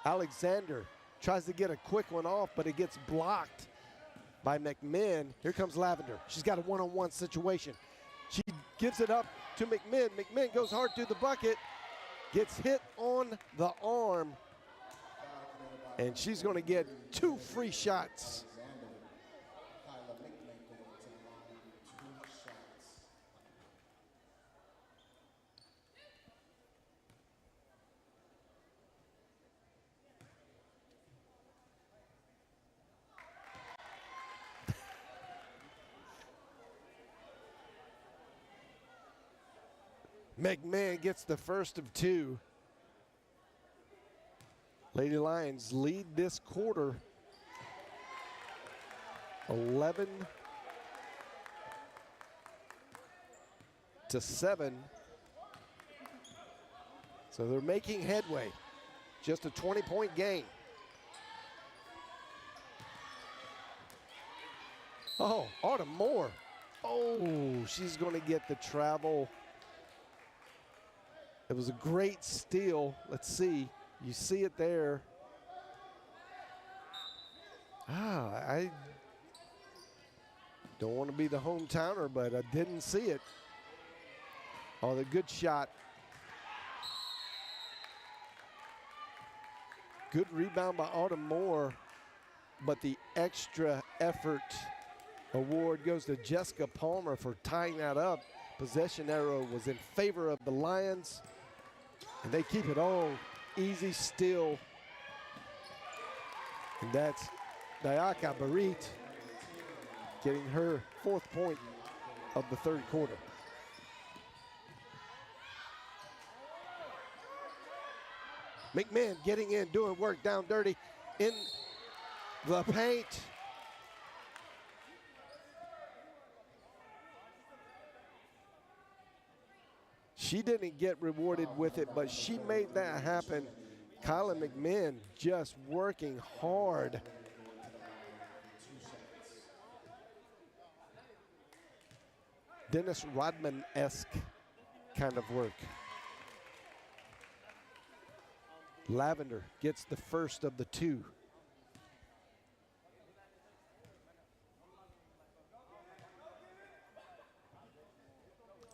Alexander tries to get a quick one off, but it gets blocked by McMinn. Here comes Lavender. She's got a one-on-one situation. She gives it up to McMinn. McMinn goes hard through the bucket, gets hit on the arm, and she's going to get 2 free shots. McMahon gets the first of 2. Lady Lions lead this quarter 11-7. So they're making headway. Just a 20-point game. Oh, Autumn Moore. Oh, she's going to get the travel. It was a great steal. Let's see. You see it there. I don't want to be the hometowner, but I didn't see it. Oh, the good shot. Good rebound by Autumn Moore, but the extra effort award goes to Jessica Palmer for tying that up. Possession arrow was in favor of the Lions. And they keep it all easy still. And that's Dayaka Barit getting her 4th point of the 3rd quarter. McMahon getting in, doing work down dirty in the paint. She didn't get rewarded with it, but she made that happen. Kyla McMahon just working hard. Dennis Rodman-esque kind of work. Lavender gets the first of the 2.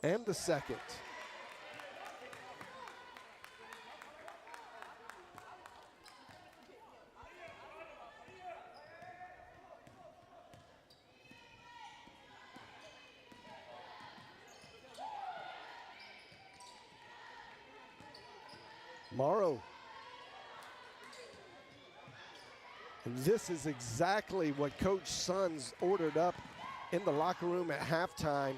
And the second. Morrow. And this is exactly what Coach Sons ordered up in the locker room at halftime,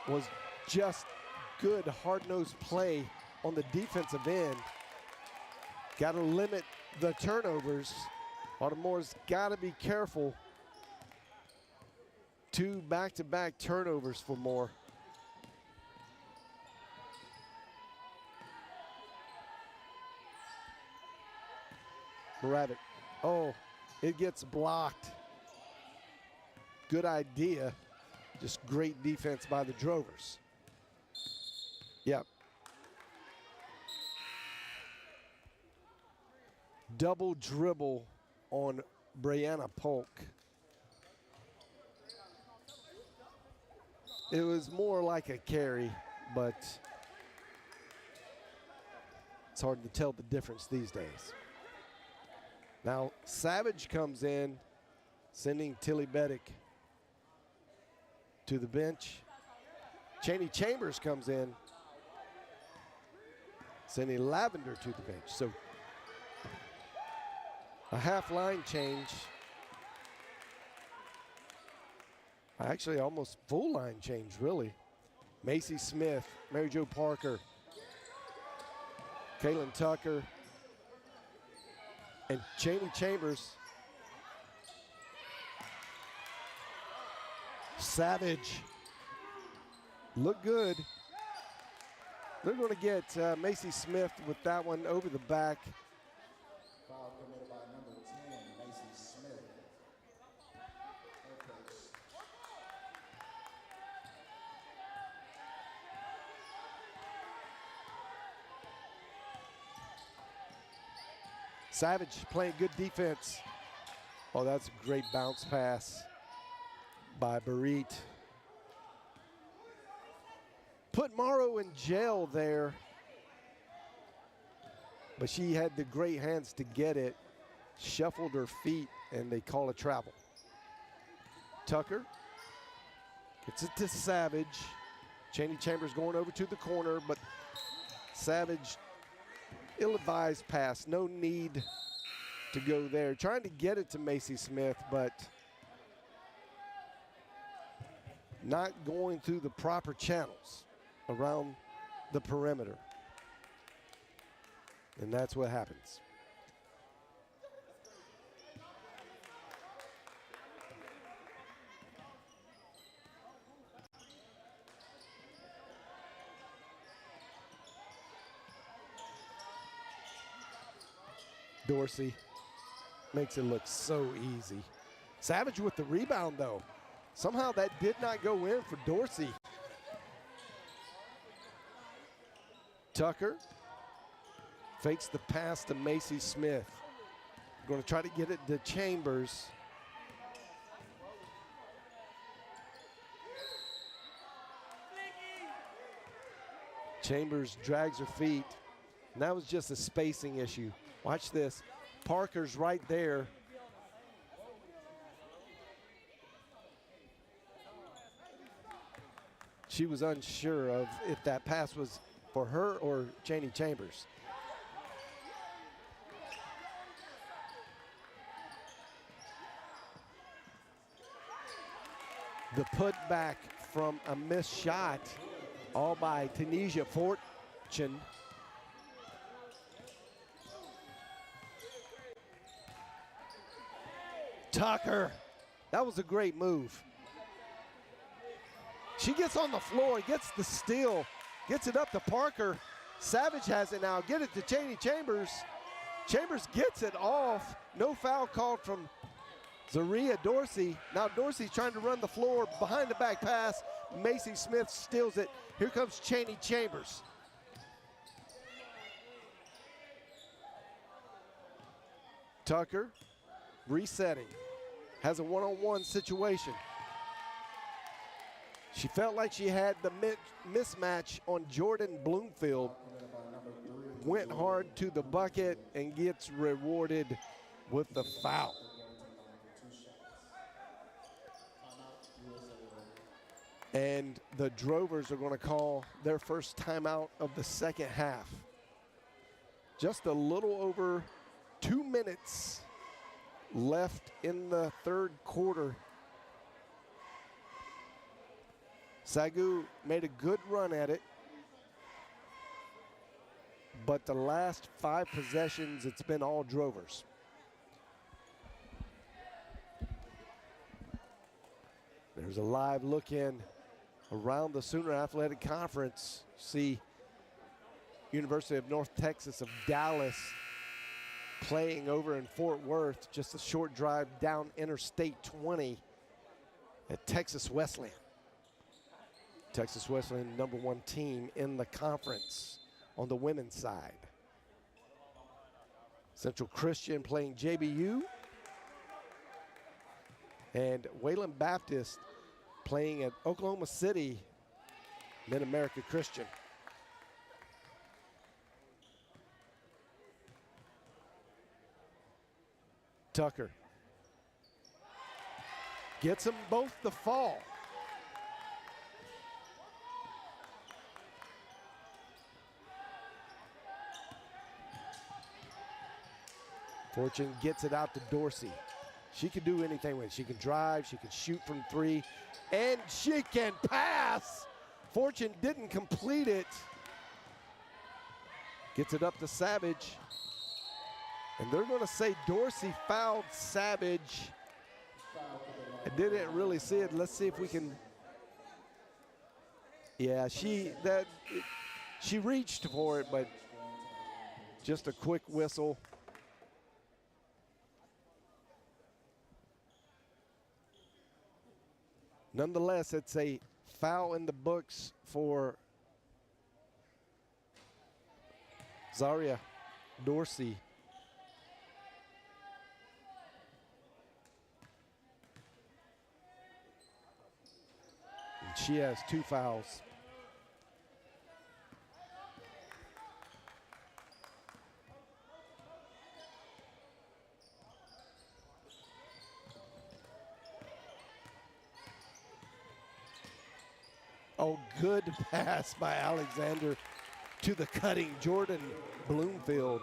was just good hard-nosed play on the defensive end. Got to limit the turnovers. Baltimore's got to be careful. 2 back-to-back turnovers for Moore. Moravik. Oh, it gets blocked. Good idea. Just great defense by the Drovers. Yep. Double dribble on Brianna Polk. It was more like a carry, but it's hard to tell the difference these days. Now, Savage comes in, sending Tilly-Bedick to the bench. Cheney Chambers comes in, sending Lavender to the bench. So, a half line change. Actually, almost full line change, really, Macy Smith, Mary Jo Parker, Kaylin Tucker, and Cheney Chambers. Savage, look good. They're going to get Macy Smith with that one over the back. Foul committed by number 10, Macy Smith. Savage playing good defense. Oh, that's a great bounce pass by Barit. Put Morrow in jail there, but she had the great hands to get it, shuffled her feet, and they call a travel. Tucker gets it to Savage. Cheney Chambers going over to the corner, but Savage, ill-advised pass, no need to go there. Trying to get it to Macy Smith, but not going through the proper channels around the perimeter. And that's what happens. Dorsey makes it look so easy. Savage with the rebound, though. Somehow that did not go in for Dorsey. Tucker fakes the pass to Macy Smith. Going to try to get it to Chambers. Chambers drags her feet. And that was just a spacing issue. Watch this. Parker's right there. She was unsure of if that pass was for her or Cheney Chambers. The putback from a missed shot, all by Tanisha Fortune. Tucker, that was a great move. She gets on the floor, gets the steal, gets it up to Parker. Savage has it now, get it to Cheney Chambers. Chambers gets it off. No foul called from Zaria Dorsey. Now Dorsey's trying to run the floor, behind the back pass. Macy Smith steals it. Here comes Cheney Chambers. Tucker resetting, has a one-on-one situation. She felt like she had the mismatch on Jordan Bloomfield. Went hard to the bucket and gets rewarded with the foul. And the Drovers are going to call their first timeout of the second half. Just a little over 2 minutes left in the third quarter. SAGU made a good run at it, but the last 5 possessions, it's been all Drovers. There's a live look in around the Sooner Athletic Conference. See University of North Texas of Dallas playing over in Fort Worth, just a short drive down Interstate 20 at Texas Wesleyan. Texas Wesleyan, #1 team in the conference on the women's side. Central Christian playing JBU. And Wayland Baptist playing at Oklahoma City, Mid-America Christian. Tucker gets them both the fall. Fortune gets it out to Dorsey. She can do anything with it. She can drive, she can shoot from 3, and she can pass Fortune didn't complete it. Gets it up to Savage. And they're going to say Dorsey fouled Savage. I didn't really see it. Let's see if we can. Yeah, she reached for it, but just a quick whistle. Nonetheless, it's a foul in the books for Zaria Dorsey. And she has 2 fouls. Oh, good pass by Alexander to the cutting Jordan Bloomfield.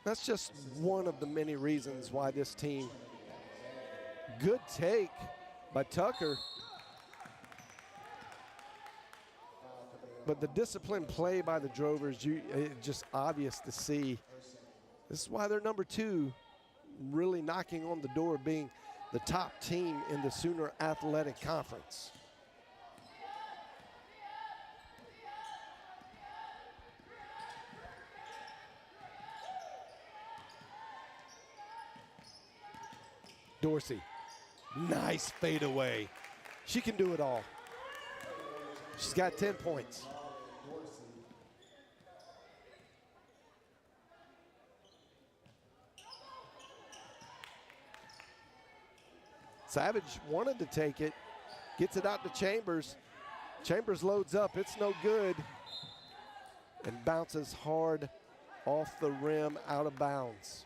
That's just one of the many reasons why this team. Good take by Tucker. But the disciplined play by the Drovers, it's just obvious to see. This is why they're number 2, really knocking on the door of being the top team in the Sooner Athletic Conference. Dorsey, nice fadeaway. She can do it all. She's got 10 points. Savage wanted to take it, gets it out to Chambers. Chambers loads up, it's no good, and bounces hard off the rim, out of bounds.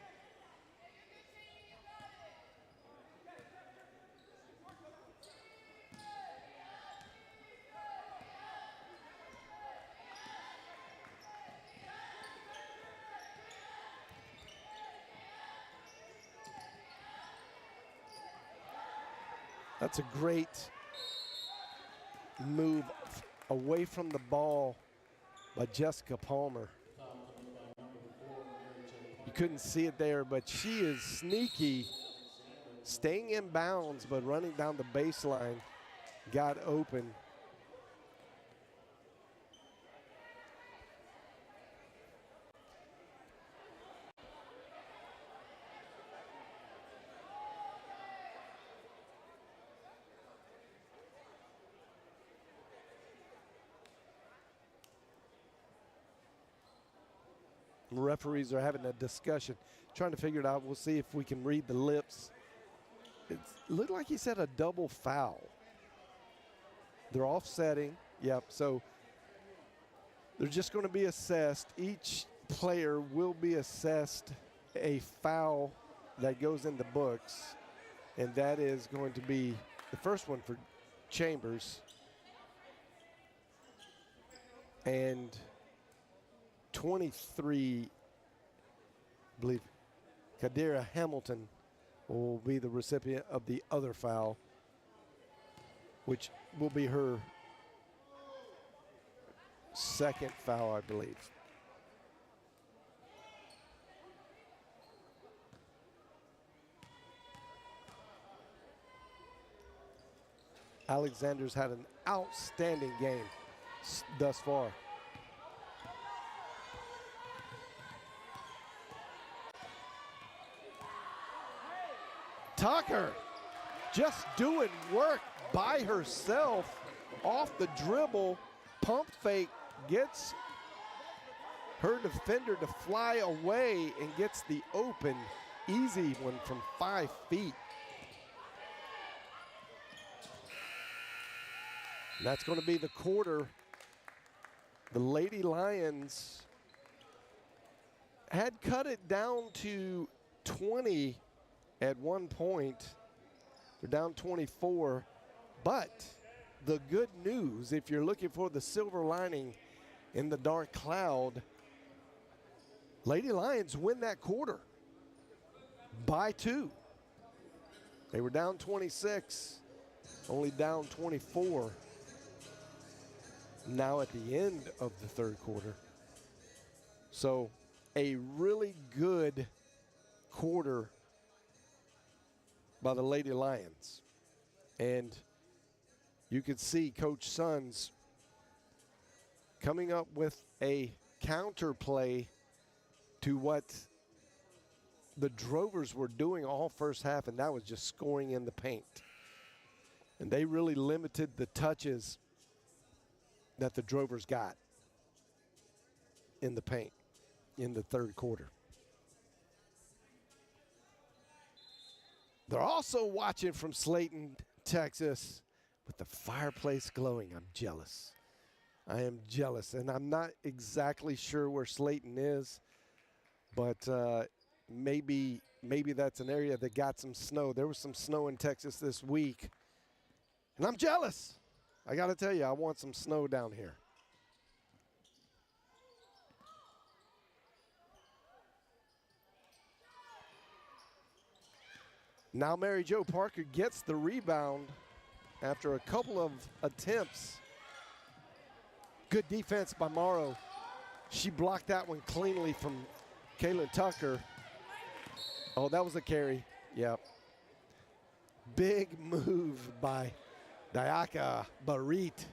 That's a great move away from the ball by Jessica Palmer. You couldn't see it there, but she is sneaky, staying in bounds, but running down the baseline, got open. Referees are having a discussion, trying to figure it out. We'll see if we can read the lips. It looked like he said a double foul. They're offsetting. Yep, so they're just going to be assessed. Each player will be assessed a foul that goes in the books, and that is going to be the first one for Chambers. And 23, I believe, Kadira Hamilton will be the recipient of the other foul, which will be her second foul, I believe. Alexander's had an outstanding game thus far. Tucker just doing work by herself off the dribble. Pump fake, gets her defender to fly away and gets the open, easy one from 5 feet. And that's going to be the quarter. The Lady Lions had cut it down to 20 at one point. They're down 24, but the good news, if you're looking for the silver lining in the dark cloud, Lady Lions win that quarter by 2. They were down 26, only down 24. now at the end of the third quarter. So a really good quarter by the Lady Lions. And you could see Coach Sons coming up with a counter play to what the Drovers were doing all first half, and that was just scoring in the paint. And they really limited the touches that the Drovers got in the paint in the third quarter. They're also watching from Slayton, Texas, with the fireplace glowing. I'm jealous. I am jealous, and I'm not exactly sure where Slayton is, but maybe that's an area that got some snow. There was some snow in Texas this week, and I'm jealous. I got to tell you, I want some snow down here. Now Mary Jo Parker gets the rebound after a couple of attempts. Good defense by Morrow. She blocked that one cleanly from Kaylin Tucker. Oh, that was a carry. Yep. Big move by Diaka Barit.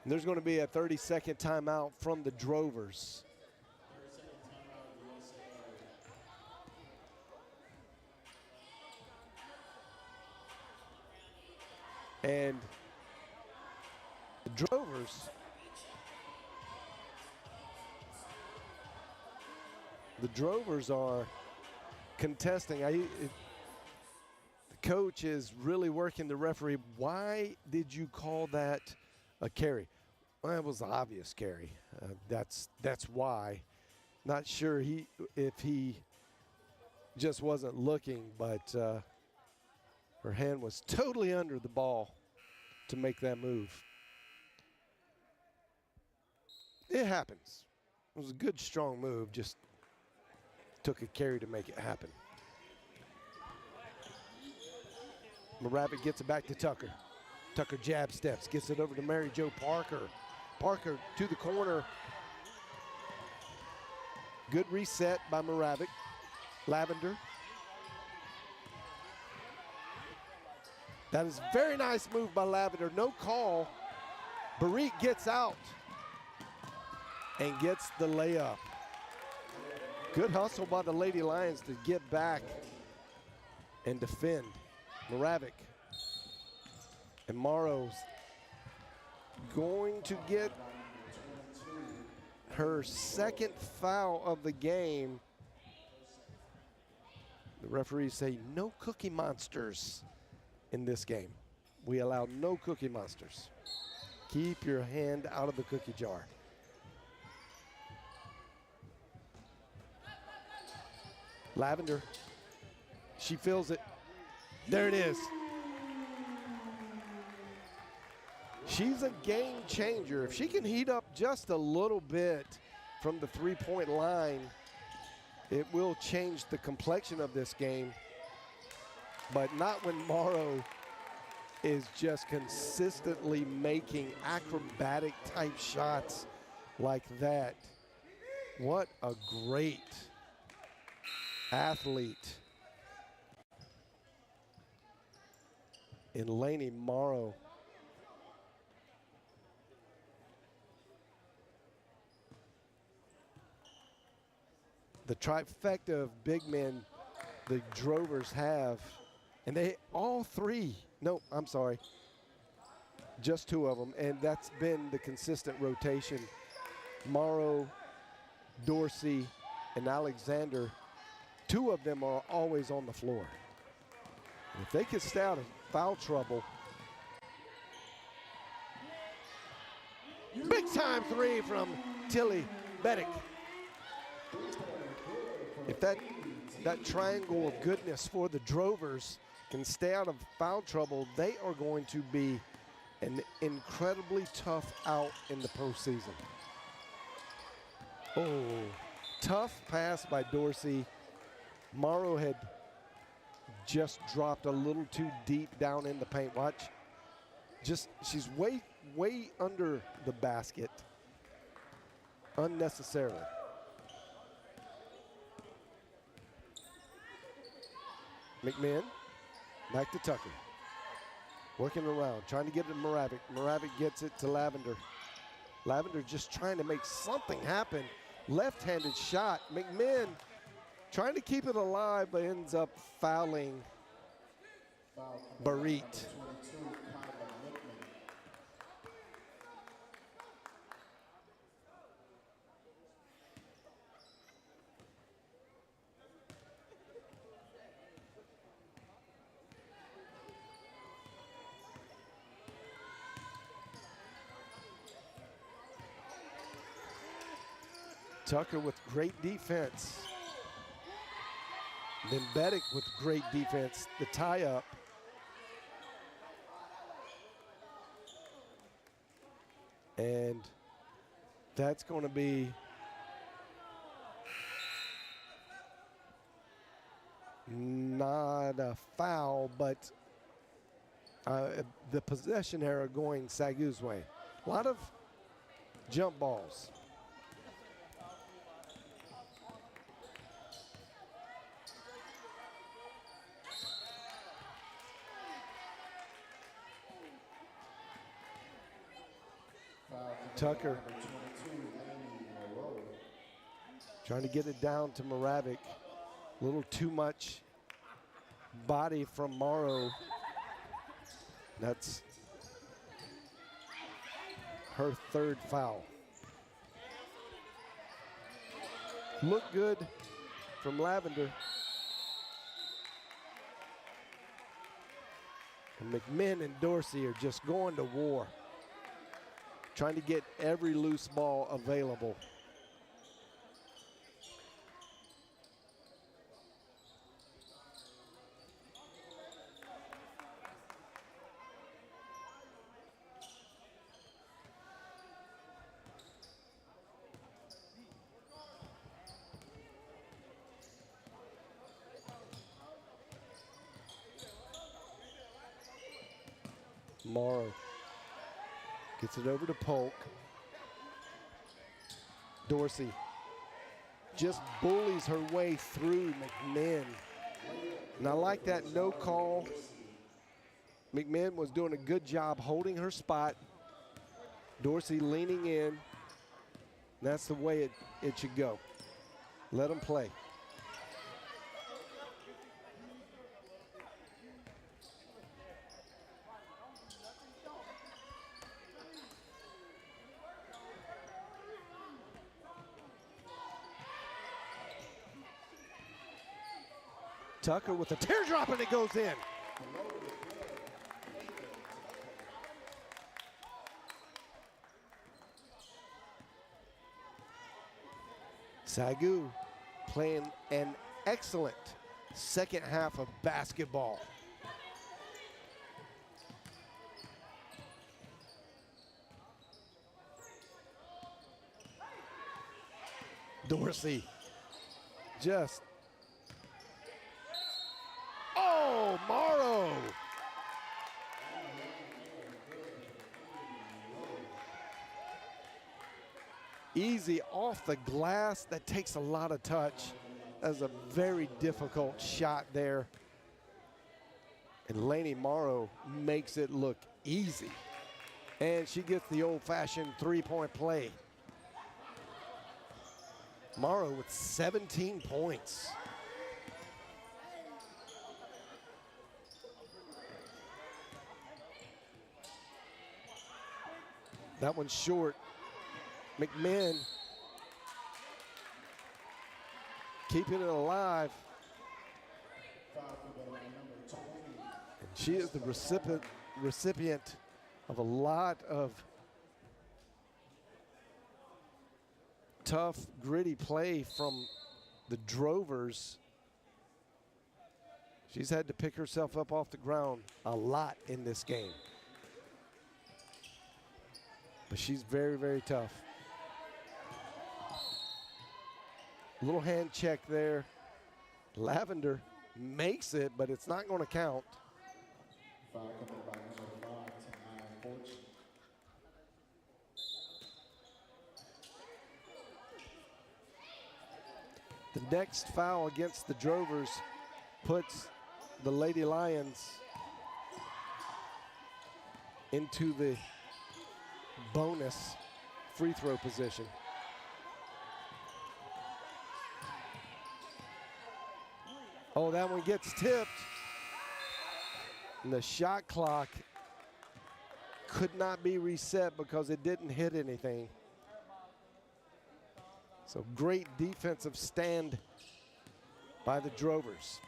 And there's going to be a 30-second timeout from the Drovers. And the Drovers are contesting. The coach is really working the referee. Why did you call that a carry? Well, it was an obvious carry. That's why. Not sure if he just wasn't looking, but her hand was totally under the ball to make that move. It happens. It was a good, strong move. Just took a carry to make it happen. Moravec gets it back to Tucker. Tucker jab steps, gets it over to Mary Jo Parker. Parker to the corner. Good reset by Moravec. Lavender. That is a very nice move by Lavender. No call. Barit gets out and gets the layup. Good hustle by the Lady Lions to get back and defend. Moravec and Morrow's going to get her second foul of the game. The referees say no Cookie Monsters in this game. We allow no Cookie Monsters. Keep your hand out of the cookie jar. Lavender, she feels it. There it is. She's a game changer. If she can heat up just a little bit from the three-point line, it will change the complexion of this game. But not when Morrow is just consistently making acrobatic type shots like that. What a great athlete in Lainey Morrow. The trifecta of big men the Drovers have, and they all three, no, I'm sorry, just two of them, and that's been the consistent rotation. Morrow, Dorsey, and Alexander, two of them are always on the floor. If they can stay out of foul trouble, big time three from Tilly Beddick. If that triangle of goodness for the Drovers can stay out of foul trouble, they are going to be an incredibly tough out in the postseason. Oh, tough pass by Dorsey. Morrow had just dropped a little too deep down in the paint. Watch. She's way under the basket unnecessarily. McMahon, back to Tucker. Working around, trying to get it to Moravec. Moravec gets it to Lavender. Lavender just trying to make something happen. Left-handed shot. McMahon trying to keep it alive, but ends up fouling Barit. Tucker with great defense. Then Beddick with great defense. The tie up. And that's going to be not a foul, but the possession error going SAGU's way. A lot of jump balls. Tucker trying to get it down to Moravec. A little too much body from Morrow. That's her third foul. Look good from Lavender. And McMahon and Dorsey are just going to war, trying to get every loose ball available. Morrow gets it over to Polk. Dorsey just bullies her way through McMahon. And I like that no call. McMahon was doing a good job holding her spot. Dorsey leaning in. That's the way it should go. Let them play. Tucker with a teardrop, and it goes in. SAGU playing an excellent second half of basketball. Dorsey just, oh, Morrow. Easy off the glass. That takes a lot of touch. That's a very difficult shot there. And Lainey Morrow makes it look easy. And she gets the old-fashioned three-point play. Morrow with 17 points. That one's short. McMahon keeping it alive. And she is the recipient of a lot of tough, gritty play from the Drovers. She's had to pick herself up off the ground a lot in this game. But she's very, very tough. Little hand check there. Lavender makes it, but it's not going to count. Foul committed by number 5 to NAIA Fortune. The next foul against the Drovers puts the Lady Lions into the bonus free throw position. Oh, that one gets tipped. And the shot clock could not be reset because it didn't hit anything. So great defensive stand by the Drovers.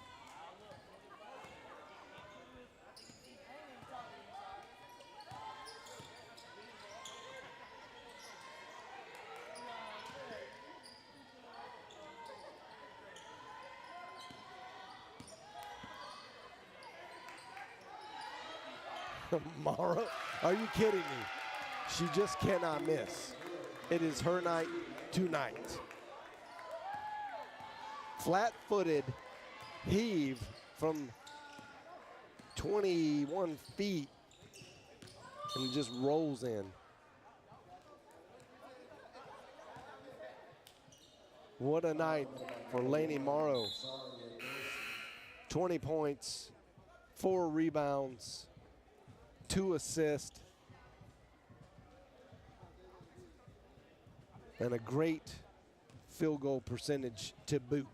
Morrow, are you kidding me? She just cannot miss. It is her night tonight. Flat-footed heave from 21 feet and just rolls in. What a night for Lainey Morrow. 20 points, 4 rebounds, 2 assists, and a great field goal percentage to boot.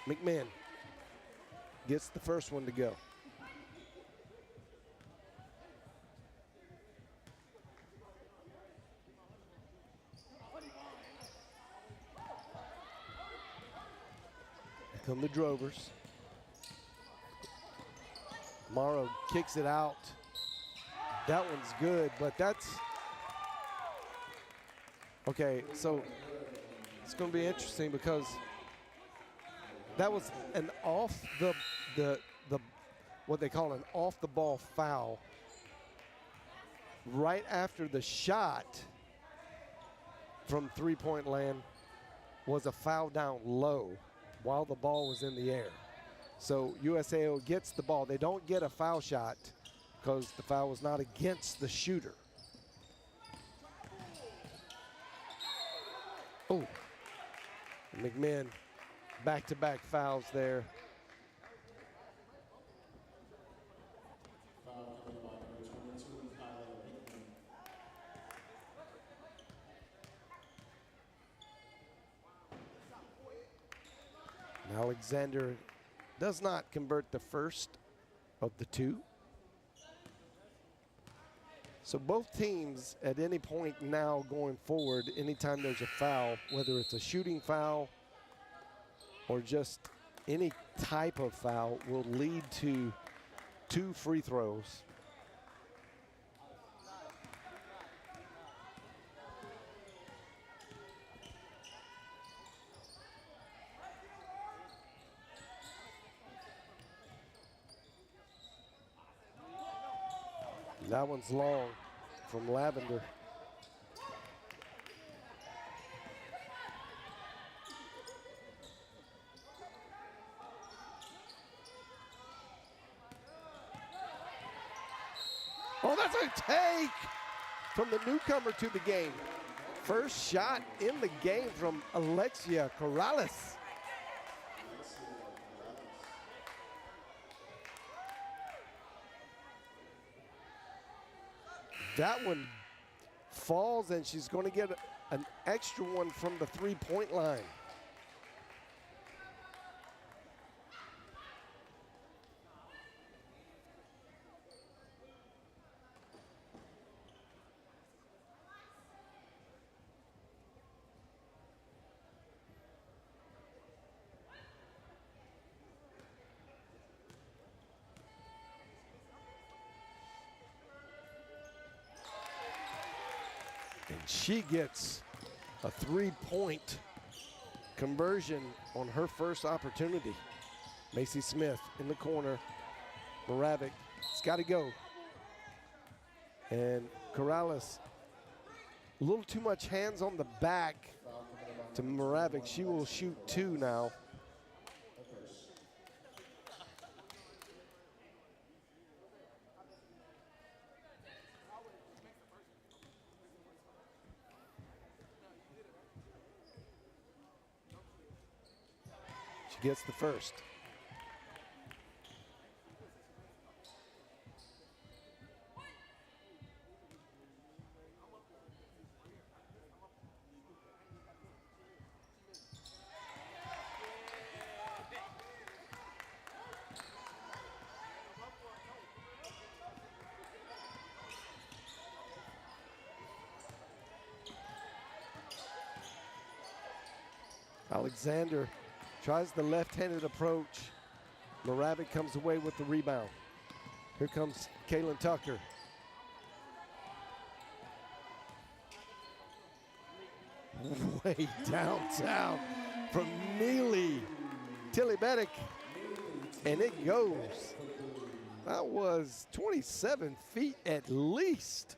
McMahon gets the first one to go. Here come the Drovers. Morrow kicks it out. That one's good, but that's okay. So it's going to be interesting because that was an off the what they call an off the ball foul right after the shot from 3-point land was a foul down low while the ball was in the air. So USAO gets the ball. They don't get a foul shot because the foul was not against the shooter. Oh, McMahon, back-to-back fouls there. Foul committed by number 22, Kyla Hickman. Alexander does not convert the first of the two. So both teams at any point now going forward, anytime there's a foul, whether it's a shooting foul or just any type of foul, will lead to 2 free throws. That one's long from Lavender. Oh, that's a take from the newcomer to the game. First shot in the game from Alexia Corrales. That one falls, and she's going to get an extra one from the 3-point line. And she gets a 3-point conversion on her first opportunity. Macy Smith in the corner. Moravec, it's got to go. And Corrales A little too much hands on the back to Moravec. She will shoot 2 now. She gets the first. Alexander tries the left-handed approach. Moravec comes away with the rebound. Here comes Kaylin Tucker. Way downtown from Neely Tilly-Bedick, and it goes. That was 27 feet at least.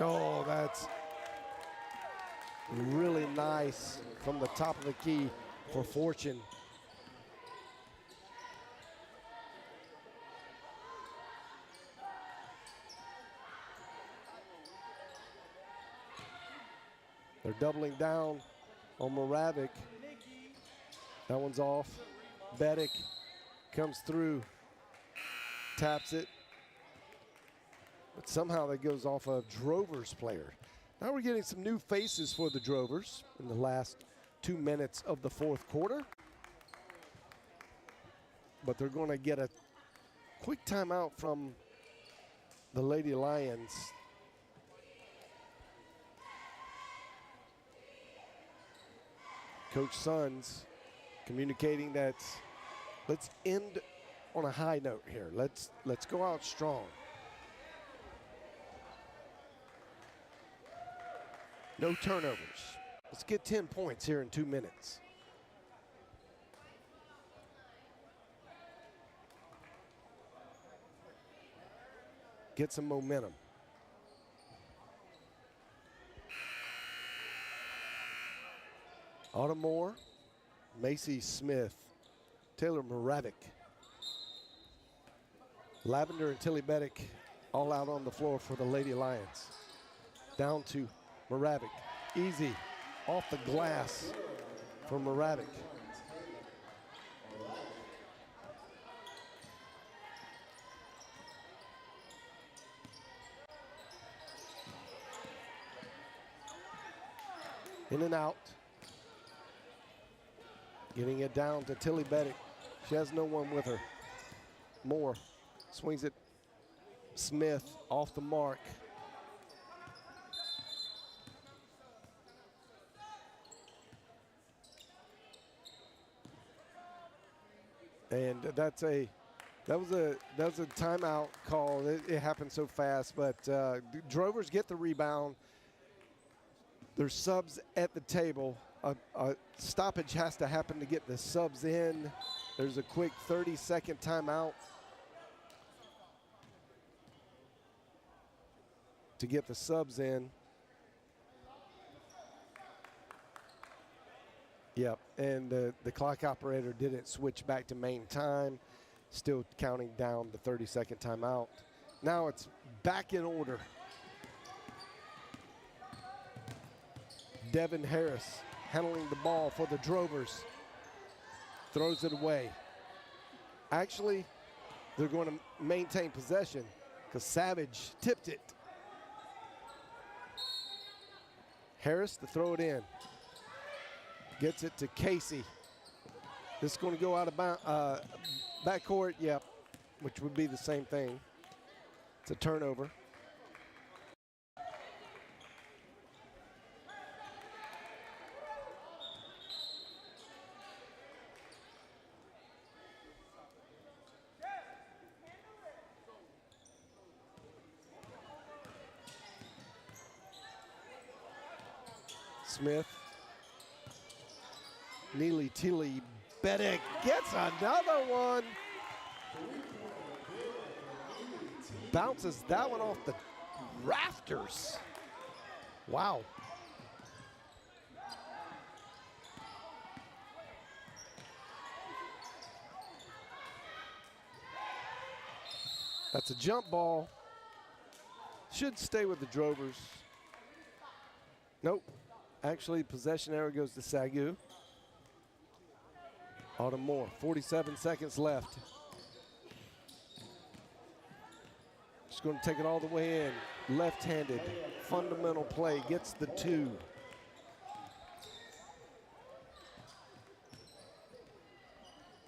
Oh, that's really nice from the top of the key for Fortune. They're doubling down on Moravec. That one's off. Bedick comes through, taps it. But somehow that goes off of Drover's player. Now we're getting some new faces for the Drovers in the last 2 minutes of the fourth quarter. But they're going to get a quick timeout from the Lady Lions. Coach Sons communicating that let's end on a high note here. Let's go out strong. No turnovers. Let's get 10 points here in 2 minutes. Get some momentum. Autumn Moore, Macy Smith, Taylor Moravec, Lavender and Tilly-Bedick all out on the floor for the Lady Lions. Down to Moravec, easy, off the glass for Moravec. In and out. Getting it down to Tilly-Bedick. She has no one with her. Moore swings it. Smith off the mark. And that was a timeout call. It happened so fast, but Drovers get the rebound. There's subs at the table. A stoppage has to happen to get the subs in. There's a quick 30-second timeout to get the subs in. Yep, and the clock operator didn't switch back to main time. Still counting down the 30-second timeout. Now it's back in order. Devin Harris handling the ball for the Drovers. Throws it away. Actually, they're going to maintain possession because Savage tipped it. Harris to throw it in. Gets it to Casey. This is going to go out of backcourt, yep, which would be the same thing. It's a turnover. Smith, Neely Tilly Bennett gets another one. Bounces that one off the rafters. Wow. That's a jump ball. Should stay with the Drovers. Nope. Actually, possession error goes to SAGU. Autumn Moore, 47 seconds left. Just going to take it all the way in. Left-handed, fundamental play, gets the 2.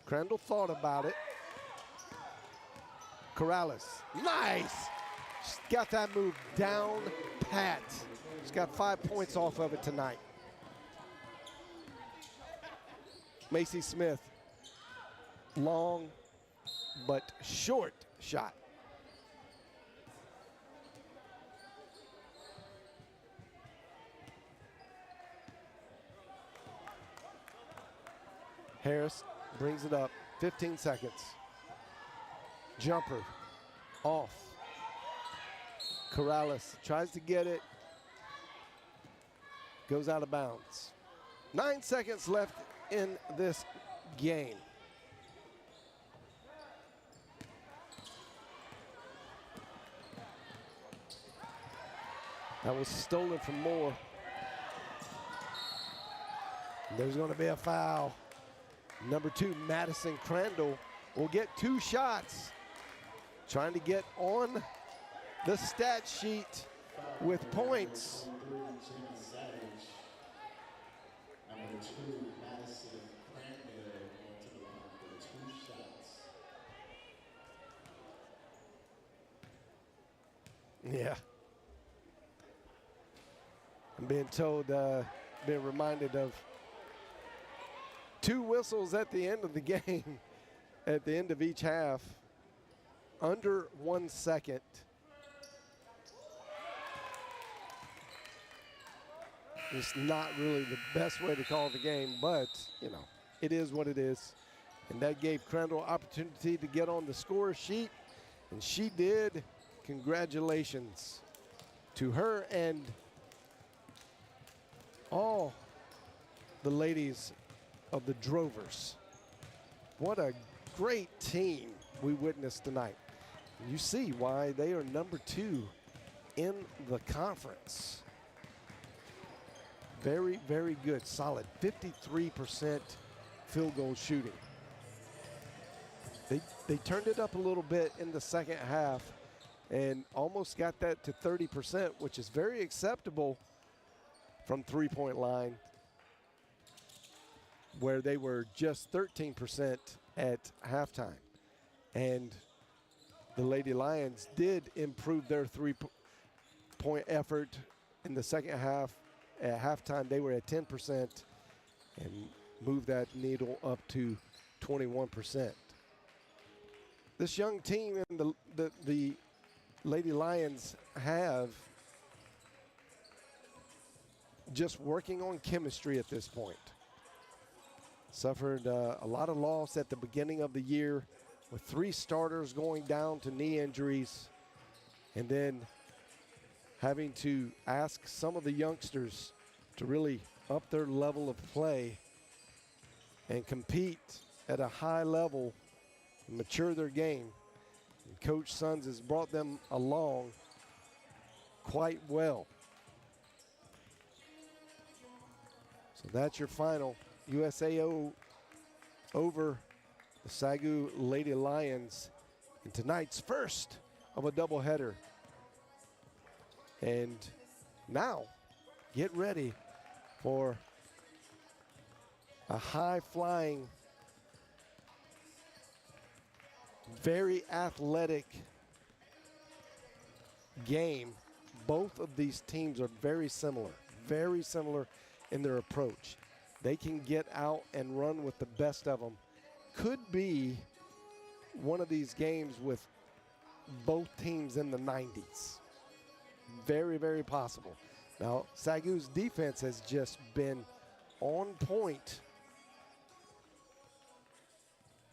Crandall thought about it. Corrales, nice! She's got that move down pat. She's got 5 points off of it tonight. Macy Smith, long but short shot. Harris brings it up, 15 seconds. Jumper, off. Corrales tries to get it, goes out of bounds. 9 seconds left in this game. That was stolen from Moore. There's going to be a foul. Number 2, Madison Crandall, will get 2 shots. Trying to get on the stat sheet with points. Number 2, Madison Crandall, going to the line for 2 shots. Yeah. I'm being told, being reminded of 2 whistles at the end of the game, at the end of each half, under 1 second. It's not really the best way to call the game, but, you know, it is what it is. And that gave Crandall opportunity to get on the score sheet, and she did. Congratulations to her and all the ladies of the Drovers. What a great team we witnessed tonight. You see why they are number 2 in the conference. Very, very good, solid 53% field goal shooting. They turned it up a little bit in the second half and almost got that to 30%, which is very acceptable from three-point line, where they were just 13% at halftime. And the Lady Lions did improve their three-point effort in the second half. At halftime, they were at 10% and moved that needle up to 21%. This young team and the Lady Lions have just working on chemistry at this point. Suffered a lot of loss at the beginning of the year with 3 starters going down to knee injuries, and then having to ask some of the youngsters to really up their level of play and compete at a high level and mature their game. And Coach Sons has brought them along quite well. So that's your final. USAO over the SAGU Lady Lions in tonight's first of a doubleheader. And now, get ready for a high-flying, very athletic game. Both of these teams are very similar in their approach. They can get out and run with the best of them. Could be one of these games with both teams in the 90s. Very, very possible. Now, SAGU's defense has just been on point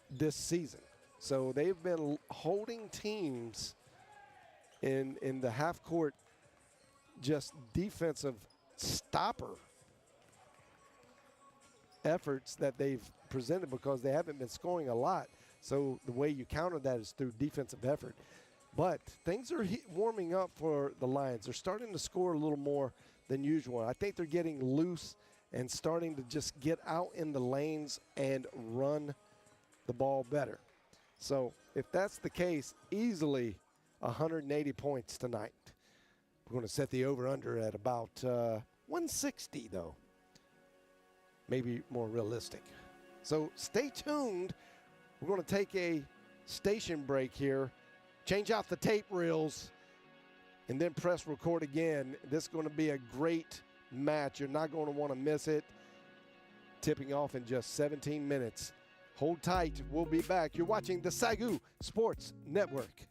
this season. So they've been holding teams in the half court, just defensive stopper efforts that they've presented because they haven't been scoring a lot. So the way you counter that is through defensive effort. But things are warming up for the Lions. They're starting to score a little more than usual. I think they're getting loose and starting to just get out in the lanes and run the ball better. So if that's the case, easily 180 points tonight. We're going to set the over-under at about 160, though. Maybe more realistic. So stay tuned. We're going to take a station break here, change out the tape reels, and then press record again. This is going to be a great match. You're not going to want to miss it. Tipping off in just 17 minutes. Hold tight. We'll be back. You're watching the SAGU Sports Network.